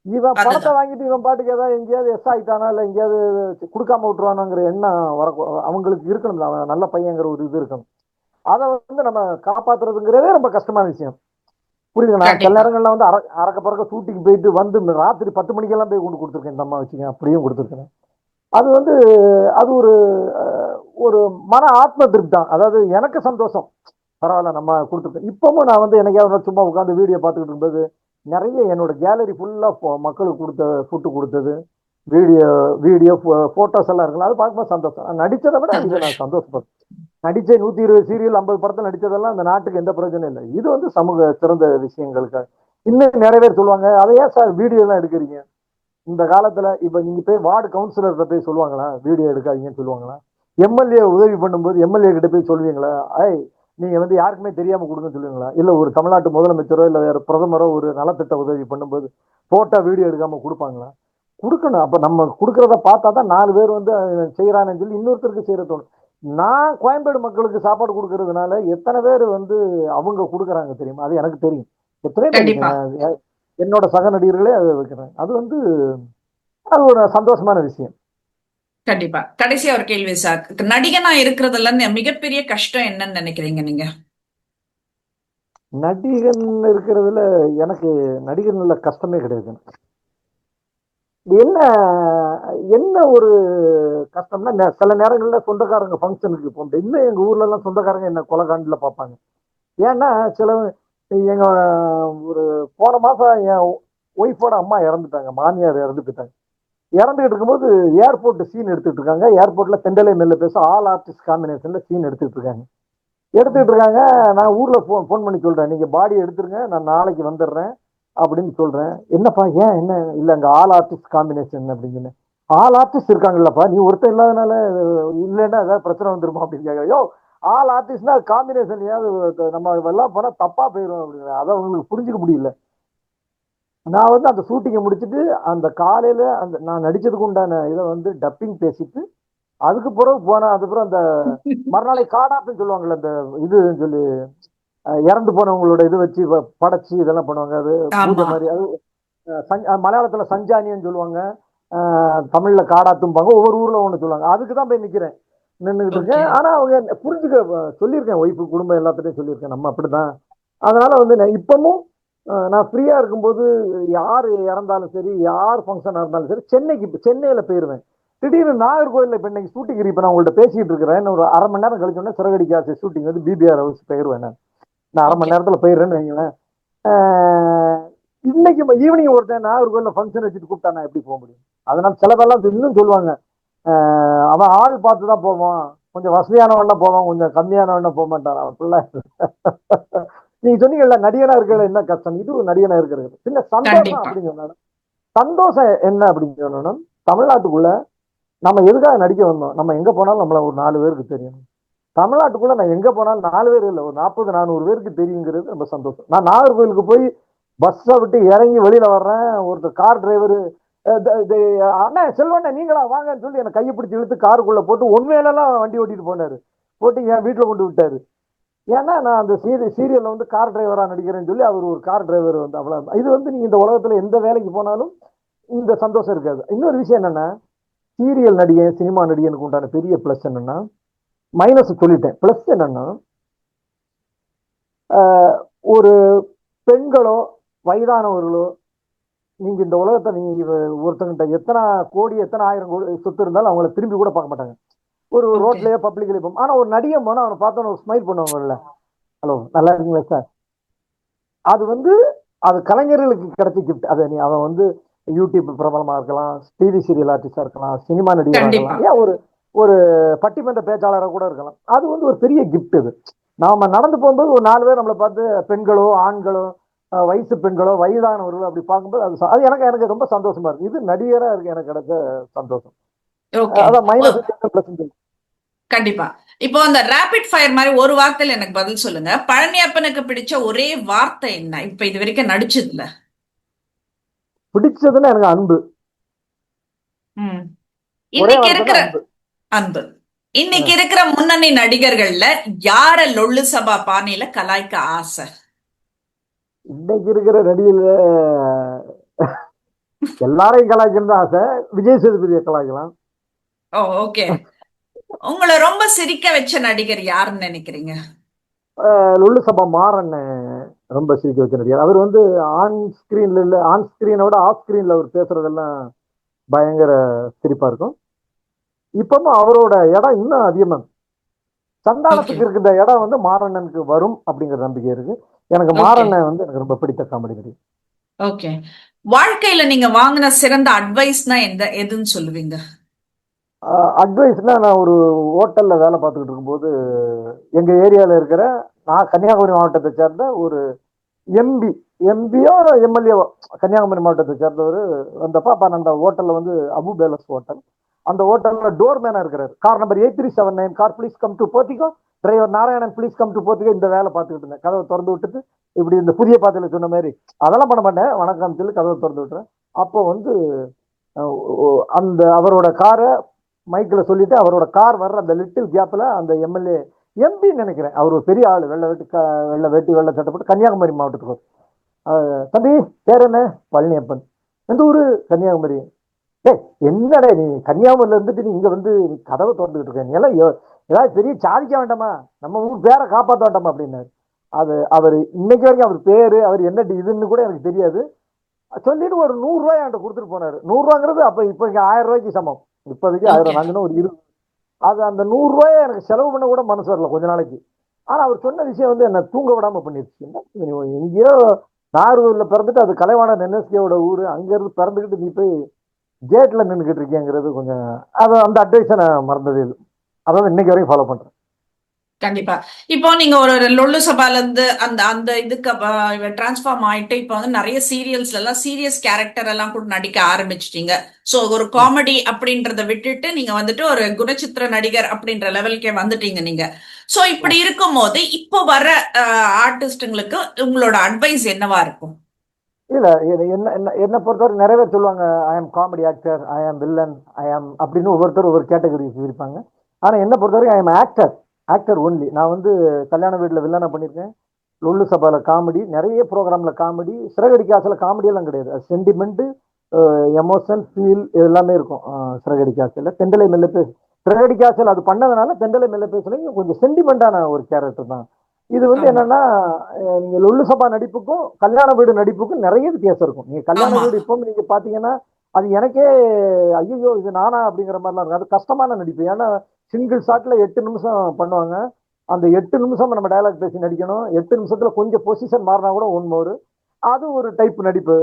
இவன் பணத்தை அதுதான். வாங்கிட்டு இவன் பாட்டுக்கு ஏதாவது எங்கேயாவது எஸ் ஆயிட்டானா இல்ல எங்கேயாவது கொடுக்காம விட்டுருவானுங்கிற எண்ணம் வர அவங்களுக்கு இருக்கணும். அவன் நல்ல பையங்கிற ஒரு இது இருக்கணும். அதை வந்து நம்ம காப்பாத்துறதுங்கிறதே ரொம்ப கஷ்டமான விஷயம். புரியுதுங்க. நான் சில கண்டிப்பா. நேரங்கள்ல வந்து அறக்க பறக்க ஷூட்டிங் போயிட்டு வந்து ராத்திரி 10 மணிக்கெல்லாம் போய் கொண்டு கொடுத்துருக்கேன். இந்த அம்மா வச்சுக்கேன் அப்படியும் கொடுத்துருக்கேன். அது வந்து அது ஒரு ஒரு மன ஆத்ம திருப்தி தான். அதாவது எனக்கு சந்தோஷம், பரவாயில்ல நம்ம கொடுத்துருக்கோம். இப்பவும் நான் வந்து என்னைக்காவது சும்மா உட்காந்து வீடியோ பார்த்துக்கிட்டு இருக்கும்போது நிறைய என்னோட கேலரி ஃபுல்லா மக்களுக்கு கொடுத்த ஃபுட்டு கொடுத்தது, வீடியோ வீடியோ போட்டோஸ் எல்லாம் இருக்கலாம். அது பார்க்கும்போது சந்தோஷம். நான் நடிச்சதை விட இது நான் சந்தோஷம். சந்தோஷப்படுறேன். நடிச்ச 120 சீரியல் 50 படத்தில் நடிச்சதெல்லாம் இந்த நாட்டுக்கு எந்த பிரச்சனையும் இல்லை. இது வந்து சமூக சிறந்த விஷயங்களுக்காக. இன்னும் நிறைய பேர் சொல்லுவாங்க, அதை ஏன் சார் வீடியோ எல்லாம் எடுக்கிறீங்க? இந்த காலத்துல இப்ப நீங்க போய் வார்டு கவுன்சிலர் போய் சொல்லுவாங்களா வீடியோ எடுக்காதீங்கன்னு சொல்லுவாங்களா? எம்எல்ஏ உதவி பண்ணும்போது எம்எல்ஏ கிட்ட போய் சொல்லுவீங்களா, ஐய் நீங்க வந்து யாருக்குமே தெரியாம கொடுங்கன்னு சொல்லுவீங்களா? இல்ல ஒரு தமிழ்நாட்டு முதலமைச்சரோ இல்ல வேற பிரதமரோ ஒரு நலத்திட்ட உதவி பண்ணும்போது போட்டோ வீடியோ எடுக்காம கொடுப்பாங்களா? கொடுக்கணும். அப்ப நம்ம கொடுக்கறத பார்த்தா தான் 4 பேர் வந்து செய்யறான்னு சொல்லி இன்னொருத்தருக்கு செய்யற தோணும். நான் கோயம்பேடு மக்களுக்கு சாப்பாடு கொடுக்கறதுனால எத்தனை பேர் வந்து அவங்க கொடுக்குறாங்க தெரியுமா? அது எனக்கு தெரியும். எத்தனை பேர் கண்டிப்பா. என்னோட சக நடிகர்களே அதை வைக்கிறாங்க. அது வந்து அது ஒரு சந்தோஷமான விஷயம். கண்டிப்பா. கடைசியா ஒரு கேள்வி சார். நடிகனா இருக்கிறதுல மிகப்பெரிய கஷ்டம் என்னன்னு நினைக்கிறீங்க நீங்க? நடிகன் இருக்கிறதுல எனக்கு நடிகன்ல கஷ்டமே கிடையாது. என்ன என்ன ஒரு கஷ்டம்னா சில நேரங்கள்ல சொந்தக்காரங்க ஃபங்க்ஷனுக்கு போக முடியும். இன்னும் எங்க ஊர்ல எல்லாம் சொந்தக்காரங்க என்ன கொலகாண்டில பார்ப்பாங்க. ஏன்னா சில எங்க ஒரு போன மாசம் என் ஒய்ஃபோட அம்மா இறந்துட்டாங்க, மாமியார் இறந்து போயிட்டாங்க. இறந்துகிட்டு இருக்கும்போது ஏர்போர்ட் சீன் எடுத்துட்டு இருக்காங்க. ஏர்போர்ட்ல தெண்டலை மெல்ல பேச ஆல் ஆர்டிஸ்ட் காம்பினேஷன்ல சீன் எடுத்துட்டு இருக்காங்க. எடுத்துட்டு இருக்காங்க. நான் ஊர்ல போன் பண்ணி சொல்றேன், நீங்க பாடி எடுத்துருங்க, நான் நாளைக்கு வந்துடுறேன் அப்படின்னு சொல்றேன். என்னப்பா ஏன் என்ன? இல்ல அங்க ஆல் ஆர்டிஸ்ட் காம்பினேஷன் அப்படின்னு. ஆல் ஆர்டிஸ்ட் இருக்காங்கல்லப்பா, நீ ஒருத்தர் இல்லாதனால இல்லைன்னா ஏதாவது பிரச்சனை வந்துருமா அப்படின்னு கேட்க. யோ ஆல் ஆர்டிஸ்ட்னா காம்பினேஷன் ஏதாவது நம்ம எல்லாம் போனா தப்பா போயிடும் அப்படின்னு. அதை அவங்களுக்கு புரிஞ்சுக்க முடியல. நான் வந்து அந்த ஷூட்டிங்கை முடிச்சுட்டு அந்த காலையில அந்த நான் நடிச்சதுக்கு உண்டான இதை வந்து டப்பிங் பேசிட்டு அதுக்கு பிறகு போனேன். அதுக்கப்புறம் அந்த மறுநாளை காடாப்புன்னு சொல்லுவாங்கல்ல, அந்த இதுன்னு சொல்லி இறந்து போனவங்களோட இது வச்சு படைச்சு இதெல்லாம் பண்ணுவாங்க. அது பூஜை ஆமா. மாதிரி. அது மலையாளத்துல சஞ்சானின்னு சொல்லுவாங்க, தமிழ்ல காடாத்தும்பாங்க. ஒவ்வொரு ஊர்ல ஒண்ணு சொல்லுவாங்க. அதுக்கு தான் போய் நிக்கிறேன், நின்றுகிட்டு ஓகே. இருக்கேன். ஆனா அவங்க புரிஞ்சுக்க சொல்லியிருக்கேன், ஒய்ஃபு குடும்பம் எல்லாத்துட்டையும் சொல்லியிருக்கேன், நம்ம அப்படிதான். அதனால வந்து நான் இப்பவும் நான் ஃப்ரீயா இருக்கும்போது யார் இறந்தாலும் சரி, யார் ஃபங்க்ஷனா இருந்தாலும் சரி, சென்னையில போயிருவேன். திடீர்னு நாகர்கோயில்ல இப்ப இன்னைக்கு ஷூட்டிங் இப்ப நான் உங்கள்ட்ட பேசிட்டு இருக்கிறேன். இன்னும் ஒரு அரை மணி நேரம் கழிச்சோன்னா சிறகடிக்க ஆசை ஷூட்டிங் வந்து பிபிஆர் ஹவுஸ் போயிருவேன். நான் அரை மணி ஓகே. நேரத்துல போயிடுறேன்னு வைங்களேன். ஆஹ் இன்னைக்கு ஈவினிங் ஒருத்தன் நாகர்கோயில்ல ஃபங்க்ஷன் வச்சுட்டு கூப்பிட்டா நான் எப்படி போக முடியும்? அதனால சில பேர்லாம் இன்னும் சொல்லுவாங்க, அவன் ஆள் பார்த்து தான் போவான், கொஞ்சம் வசதியானவன்னா போவான், கொஞ்சம் கம்மியானவன்னா போக மாட்டான் அப்படிலாம். நீங்க சொன்னீங்கல்ல நடிகனா இருக்கிறது என்ன கஷ்டம், இது ஒரு நடிகனா இருக்கிறது சின்ன சந்தோஷம் கண்டிப்பா. அப்படின்னு சொன்னாலும். சந்தோஷம் என்ன அப்படின்னு சொன்னோம்னா, தமிழ்நாட்டுக்குள்ள நம்ம எதுக்காக நடிக்க வந்தோம்? நம்ம எங்க போனாலும் நம்மள ஒரு 4 பேருக்கு தெரியும். தமிழ்நாட்டுக்குள்ள நான் எங்க போனாலும் 4 பேர் இல்லை, ஒரு 40-400 பேருக்கு தெரியுங்கிறது ரொம்ப சந்தோஷம். நான் நாகர்கோவிலுக்கு போய் பஸ்ஸை விட்டு இறங்கி வெளியில வர்றேன். ஒருத்தர் கார் டிரைவர், அண்ணா செல்வண்ணா நீங்களா வாங்கன்னு சொல்லி என்னை கையை பிடிச்சி இழுத்து காருக்குள்ள போட்டு உண்மையிலலாம் வண்டி ஓட்டிட்டு போனாரு. போட்டு என் வீட்டுல கொண்டு விட்டாரு. ஏன்னா நான் அந்த சீரியல்ல வந்து கார் டிரைவரா நடிக்கிறேன்னு சொல்லி அவர் ஒரு கார் டிரைவர் வந்து அவ்வளவு. இது வந்து நீங்க இந்த உலகத்துல எந்த வேலைக்கு போனாலும் இந்த சந்தோஷம் இருக்காது. இன்னொரு விஷயம் என்னன்னா, சீரியல் நடிகன் சினிமா நடிகனுக்கு உண்டான பெரிய பிளஸ் என்னன்னா, மைனஸ் சொல்லிட்டேன். பிளஸ் என்னன்னா, ஒரு பெண்களோ வயதானவர்களோ, நீங்க இந்த உலகத்தை நீங்க ஒருத்தங்கிட்ட எத்தனை கோடி எத்தனை ஆயிரம் கோடி சொத்து இருந்தாலும் அவங்கள திரும்பி கூட பார்க்க மாட்டாங்க. ஒரு ஓகே. ரோட்லயே பப்ளிக்ல இப்போ. ஆனா ஒரு நடிகன் போனா அவனை பார்த்தோன்னு ஒரு ஸ்மைல் பண்ணுவாங்கல்ல, ஹலோ நல்லா இருக்கீங்களா சார். அது வந்து அது கலைஞர்களுக்கு கிடைச்ச கிஃப்ட். அதை நீ அவன் வந்து யூடியூப் பிரபலமா இருக்கலாம், டிவி சீரியல் ஆர்டிஸ்டா இருக்கலாம், சினிமா நடிகராக கண்டிப்பா. இருக்கலாம், ஏன் ஒரு ஒரு பட்டிமன்ற பேச்சாளராக கூட இருக்கலாம். அது வந்து ஒரு பெரிய கிஃப்ட். அது நாம நடந்து போகும்போது ஒரு 4 பேர் நம்மளை பார்த்து, பெண்களோ ஆண்களோ வயசு பெண்களோ வயதானவர்களோ அப்படி பார்க்கும்போது அது அது எனக்கு எனக்கு ரொம்ப சந்தோஷமா இருக்கு. இது நடிகரா இருக்கு எனக்கு கிடைச்ச சந்தோஷம். ஓகே. அதான் மைனஸ் பிளஸ். கண்டிப்பா. இப்போ அந்த ரேபிட் ஃபயர் மாதிரி ஒரு வார்த்தையில எனக்கு பதில் சொல்லுங்க. பழனியப்பனுக்கு பிடிச்ச ஒரே வார்த்தை என்ன இப்ப இது வரைக்கும் நடிச்சதுல? பிடிச்சதுன்னு எனக்கு அன்பு. ம். ஒரே இன்னைக்கு வார்த்தை இருக்கிற தான், அன்பு. அன்பு. இன்னைக்கு இருக்கிற முன்னணி நடிகர்கள்ல யார லொள்ளு சபா பாணியில கலாய்க்க ஆசை? இன்னைக்கு இருக்கிற நடிகர்கள் எல்லாரையும் கலாய்க்கணும் தான் ஆசை. விஜய் சேதுபதியை கலாய்க்கலாம். ஓ, ஓகே. உங்களை ரொம்ப சிரிக்க வச்ச நடிகர் யாருன்னு நினைக்கிறீங்க? லுல்லு சபா மாறன் ரொம்ப சிரிக்க வச்ச நடிகர். அவர் வந்து ஆன் ஸ்கிரீன்ல இல்ல, ஆன் ஸ்கிரீனை விட ஆஃப் ஸ்கிரீன்ல அவர் பேசுறதெல்லாம் பயங்கர சிரிப்பா இருக்கும். இப்பவும் அவரோட இடம் இன்னும் அதிகமா ஓகே, சந்தானத்துக்கு இருக்கிற இடம் வந்து மாறண்ணனுக்கு வரும் அப்படிங்கிற நம்பிக்கை இருக்கு. எனக்கு ஓகே, மாறண்ணன் வந்து எனக்கு ரொம்ப பிடித்த காமெடி நடிகர். ஓகே. வாழ்க்கையில நீங்க வாங்கின சிறந்த அட்வைஸ்னா எதுன்னு சொல்லுவீங்க? அட்வைஸ்னா நான் ஒரு ஹோட்டல்ல வேலை பார்த்துக்கிட்டு இருக்கும்போது எங்க ஏரியால இருக்கிற, நான் கன்னியாகுமரி மாவட்டத்தை சேர்ந்த ஒரு எம்பி எம்பியோ எம்எல்ஏவோ கன்னியாகுமரி மாவட்டத்தை சேர்ந்தவர் வந்தப்ப அப்ப அந்த ஹோட்டல்ல வந்து அபு பேலஸ் ஹோட்டல். அந்த ஹோட்டல்ல டோர் மேனா இருக்கிறாரு. Car number 8379 car please come to portico, driver Narayanan please come to portico. இந்த வேலை பார்த்துக்கிட்டு இருந்தேன். கதவை திறந்து விட்டுட்டு இப்படி இந்த புதிய பாதையில சொன்ன மாதிரி அதெல்லாம் பண்ண மாட்டேன். வணக்கம் சொல்லி கதவை திறந்து விட்டுறேன். அப்போ வந்து அந்த அவரோட காரை மைக்கில் சொல்லிட்டு அவரோட கார் வர்ற அந்த லிட்டில் கேப்ல அந்த எம்எல்ஏ எம்பி நினைக்கிறேன், அவர் ஒரு பெரிய ஆள், வெள்ளை வேட்டி வெள்ளை சட்டப்பட்டு கன்னியாகுமரி மாவட்டத்துக்கு. தம்பி பேர் என்ன? பழனியப்பன். எந்த ஊரு? கன்னியாகுமரி. ஏய் என்னடா நீ கன்னியாகுமரியில இருந்துட்டு நீ இங்க வந்து நீ கதவை திறந்துகிட்டு இருக்க, நீ எல்லாம் ஏதாவது பெரிய சாதிக்க வேண்டாமா, நம்ம ஊர் பேரை காப்பாற்ற வேண்டாமா அப்படின்னாரு. அது அவர் இன்னைக்கு வரைக்கும் அவர் பேரு அவர் என்ன இதுன்னு கூட எனக்கு தெரியாது. சொல்லிட்டு ஒரு 100 ரூபாய் என்கிட்ட கொடுத்துட்டு போனாரு. 100 ரூபாங்கிறது அப்ப இப்ப இங்க 1000 ரூபாய்க்கு சமம். இப்போதைக்கு ஓகே. 1000 வாங்கினா ஒரு 20. அது அந்த 100 ரூபாயை எனக்கு செலவு பண்ண கூட மனசு வரல கொஞ்ச நாளைக்கு. ஆனா அவர் சொன்ன விஷயம் வந்து என்ன தூங்க விடாம பண்ணிருச்சு. என்ன எங்கேயோ நாகர்கோவில்ல பிறந்துட்டு அது கலைவாணர் என்எஸ்கேவோட ஊரு, அங்க இருந்து பிறந்துக்கிட்டு நீ போய் கேட்ல நின்றுகிட்டு இருக்கேங்கிறது கொஞ்சம், அது அந்த அட்வைஸை நான் மறந்தது இல்லை. அதாவது இன்னைக்கு வரைக்கும் ஃபாலோ பண்றேன். கண்டிப்பா. இப்போ நீங்க ஒரு லொள்ளு சபால இருந்து அந்த அந்த இதுக்கு டிரான்ஸ்ஃபார்ம் ஆயிட்டு இப்போ வந்து நிறைய சீரியல்ஸ்ல எல்லாம் சீரியஸ் கேரக்டர் எல்லாம் கூட நடிக்க ஆரம்பிச்சிட்டீங்க. சோ ஒரு ம். காமெடி அப்படின்றத விட்டுட்டு நீங்க வந்துட்டு ஒரு குணச்சித்திர நடிகர் அப்படின்ற லெவலுக்கே வந்துட்டீங்க நீங்க. சோ இப்படி ம். இருக்கும்போது இப்போ வர ஆர்டிஸ்டுங்களுக்கு உங்களோட அட்வைஸ் என்னவா இருக்கும்? இல்ல என்ன என்ன என்னை பொறுத்தவரை நிறைய பேர் சொல்லுவாங்க ஐ ஆம் காமெடி ஆக்டர், ஐ ஆம் வில்லன், ஐ ஆம் அப்படின்னு ஒவ்வொருத்தர் ஒவ்வொரு கேட்டகரி இருப்பாங்க. ஆனா என்ன பொறுத்தவரைக்கும் ஐ ஆம் ஆக்டர், ஆக்டர் ஒன்லி. நான் வந்து கல்யாண வீட்டில் வில்லனை பண்ணியிருக்கேன், லொல்லு சபால காமெடி, நிறைய ப்ரோக்ராம்ல காமெடி, சிறகடிக்க ஆசையில காமெடி எல்லாம் கிடையாது, சென்டிமெண்ட், எமோஷன், ஃபீல் எல்லாமே இருக்கும். சிறகடிக்க ஆசையில தெண்டலை மெல்ல பேசு, சிறகடிக்க ஆசையில் அது பண்ணதுனால தெண்டலை மெல்ல பேசுறீங்க கொஞ்சம் சென்டிமெண்டான ஒரு கேரக்டர் தான். இது வந்து ஆமா, என்னன்னா, நீங்க லொல்லு சபா நடிப்புக்கும் கல்யாண வீடு நடிப்புக்கும் நிறைய வித்தியாசம் இருக்கும். நீங்க கல்யாண ஆமா, வீடு இப்போ நீங்க பாத்தீங்கன்னா அது எனக்கே ஐயோ இது நானா அப்படிங்கிற மாதிரிலாம் இருக்கும். அது கஷ்டமான நடிப்பு. ஏன்னா சிங்கிள் ஷாட்ல 8 நிமிஷம் பண்ணுவாங்க. அந்த 8 நிமிஷம் நம்ம டயலாக் பேசி நடிக்கணும். 8 நிமிஷத்துல கொஞ்சம் பொசிஷன் மாறினா கூட ஒன் மோர். அது ஒரு டைப் நடிப்பு,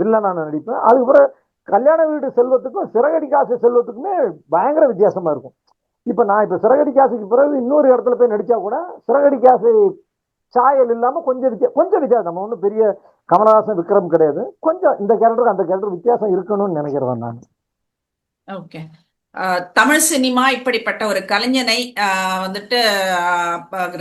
வில்லனான நடிப்பு. அதுக்கப்புறம் கல்யாண வீடு செல்வத்துக்கும் சிறகடி காசு செல்வத்துக்குமே பயங்கர வித்தியாசமா இருக்கும். இப்ப நான் இப்ப சிறகடி காசுக்கு பிறகு இன்னொரு இடத்துல போய் நடிச்சா கூட சிறகடி காசு சாயல் இல்லாம கொஞ்சம் வித்தியாசம். நம்ம ஒன்றும் பெரிய கமலஹாசன் விக்ரம் கிடையாது. கொஞ்சம் இந்த கேரக்டருக்கு அந்த கேரக்டர் வித்தியாசம் இருக்கணும்னு நினைக்கிறவன் நான். ஓகே. தமிழ் சினிமா இப்படிப்பட்ட ஒரு கலைஞனை வந்துட்டு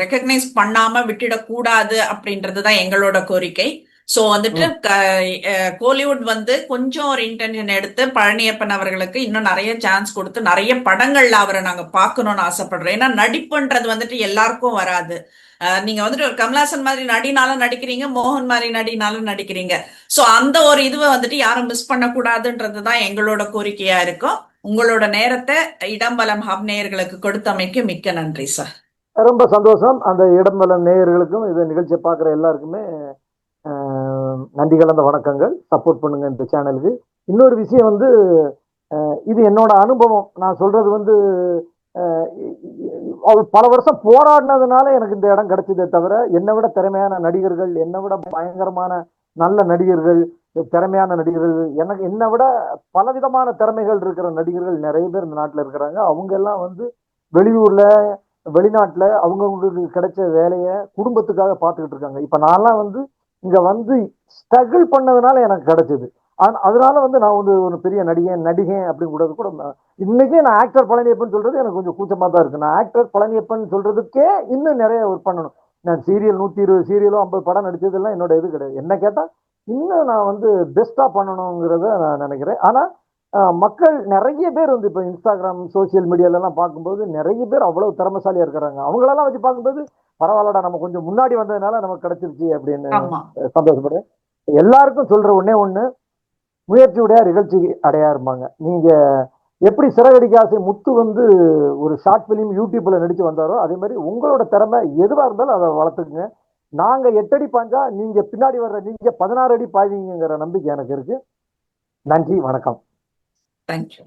ரெக்கக்னைஸ் பண்ணாம விட்டுடக்கூடாது அப்படின்றது தான் எங்களோட கோரிக்கை. ஸோ வந்துட்டு ம். கோலிவுட் வந்து கொஞ்சம் ஒரு இன்டென்ஷன் எடுத்து பழனியப்பன் அவர்களுக்கு இன்னும் நிறைய சான்ஸ் கொடுத்து நிறைய படங்கள்ல அவரை நாங்க பார்க்கணும்னு ஆசைப்படுறோம். ஏன்னா நடிப்புன்றது வந்துட்டு எல்லாருக்கும் வராது. நீங்க வந்துட்டு ஒரு கமலாசன் மாதிரி நடினாலும் நடிக்கிறீங்க, மோகன் மாதிரி நடினாலும் நடிக்கிறீங்க. ஸோ அந்த ஒரு இதுவை வந்துட்டு யாரும் மிஸ் பண்ணக்கூடாதுன்றது தான் எங்களோட கோரிக்கையா இருக்கும். உங்களோட நேரத்தை இடம்பலம் ஹப் நேயர்களுக்கு கொடுத்தமைக்கு மிக்க நன்றி சார். ரொம்ப சந்தோஷம். அந்த இடம்பெல்லாம் நேயர்களுக்கும் இந்த நிகழ்ச்சியை பார்க்குற எல்லாருக்குமே நன்றி கலந்த வணக்கங்கள். சப்போர்ட் பண்ணுங்க இந்த சேனலுக்கு. இன்னொரு விஷயம் வந்து இது என்னோட அனுபவம். நான் சொல்றது வந்து அவர் பல வருஷம் போராடினதுனால எனக்கு இந்த இடம் கிடைச்சதே தவிர, என்னை விட திறமையான நடிகர்கள், என்னை விட பயங்கரமான நல்ல நடிகர்கள், திறமையான நடிகர்கள், எனக்கு என்னை விட பலவிதமான திறமைகள் இருக்கிற நடிகர்கள் நிறைய பேர் இந்த நாட்டில் இருக்கிறாங்க. அவங்க எல்லாம் வந்து வெளியூர்ல வெளிநாட்டுல அவங்களுக்கு கிடைச்ச வேலையை குடும்பத்துக்காக பார்த்துக்கிட்டு இருக்காங்க. இப்ப நான்லாம் வந்து இங்க வந்து ஸ்ட்ரகிள் பண்ணதுனால எனக்கு கிடைச்சது. அதனால வந்து நான் வந்து ஒரு பெரிய நடிகை அப்படின்னு கூட இன்னைக்கே நான் ஆக்டர் பழனியப்பன் சொல்றது எனக்கு கொஞ்சம் கூச்சமா தான் இருக்கு. நான் ஆக்டர் பழனியப்பன் சொல்றதுக்கே இன்னும் நிறைய ஒர்க் பண்ணணும். நான் சீரியல் 120 சீரியலோ 50 படம் நடிச்சதெல்லாம் என்னோட இது கிடையாது. என்ன கேட்டா இன்னும் நான் வந்து பெஸ்டா பண்ணணுங்கிறத நான் நினைக்கிறேன். ஆனா மக்கள் நிறைய பேர் வந்து இப்போ இன்ஸ்டாகிராம் சோசியல் மீடியால எல்லாம் பார்க்கும்போது நிறைய பேர் அவ்வளவு திறமைசாலியா இருக்கிறாங்க. அவங்களெல்லாம் வச்சு பார்க்கும்போது பரவாயில்லடா நம்ம கொஞ்சம் முன்னாடி வந்ததுனால நமக்கு கிடைச்சிருச்சு அப்படின்னு ஆமா. சந்தோஷப்படுறேன். எல்லாருக்கும் சொல்ற ஒன்னே ஒண்ணு, முயற்சியுடைய நிகழ்ச்சி அடையா இருப்பாங்க. நீங்க எப்படி சிறகடிக்க ஆசை முத்து வந்து ஒரு ஷார்ட் பிலிம் யூடியூப்ல நடிச்சு வந்தாரோ அதே மாதிரி உங்களோட திறமை எதுவா இருந்தாலும் அதை வளர்த்துக்குங்க. நாங்க 8 அடி பாஞ்சா நீங்க பின்னாடி வர்ற நீங்க 16 அடி பாய்வீங்கிற நம்பிக்கை எனக்கு இருக்கு. நன்றி, வணக்கம். தேங்க்யூ.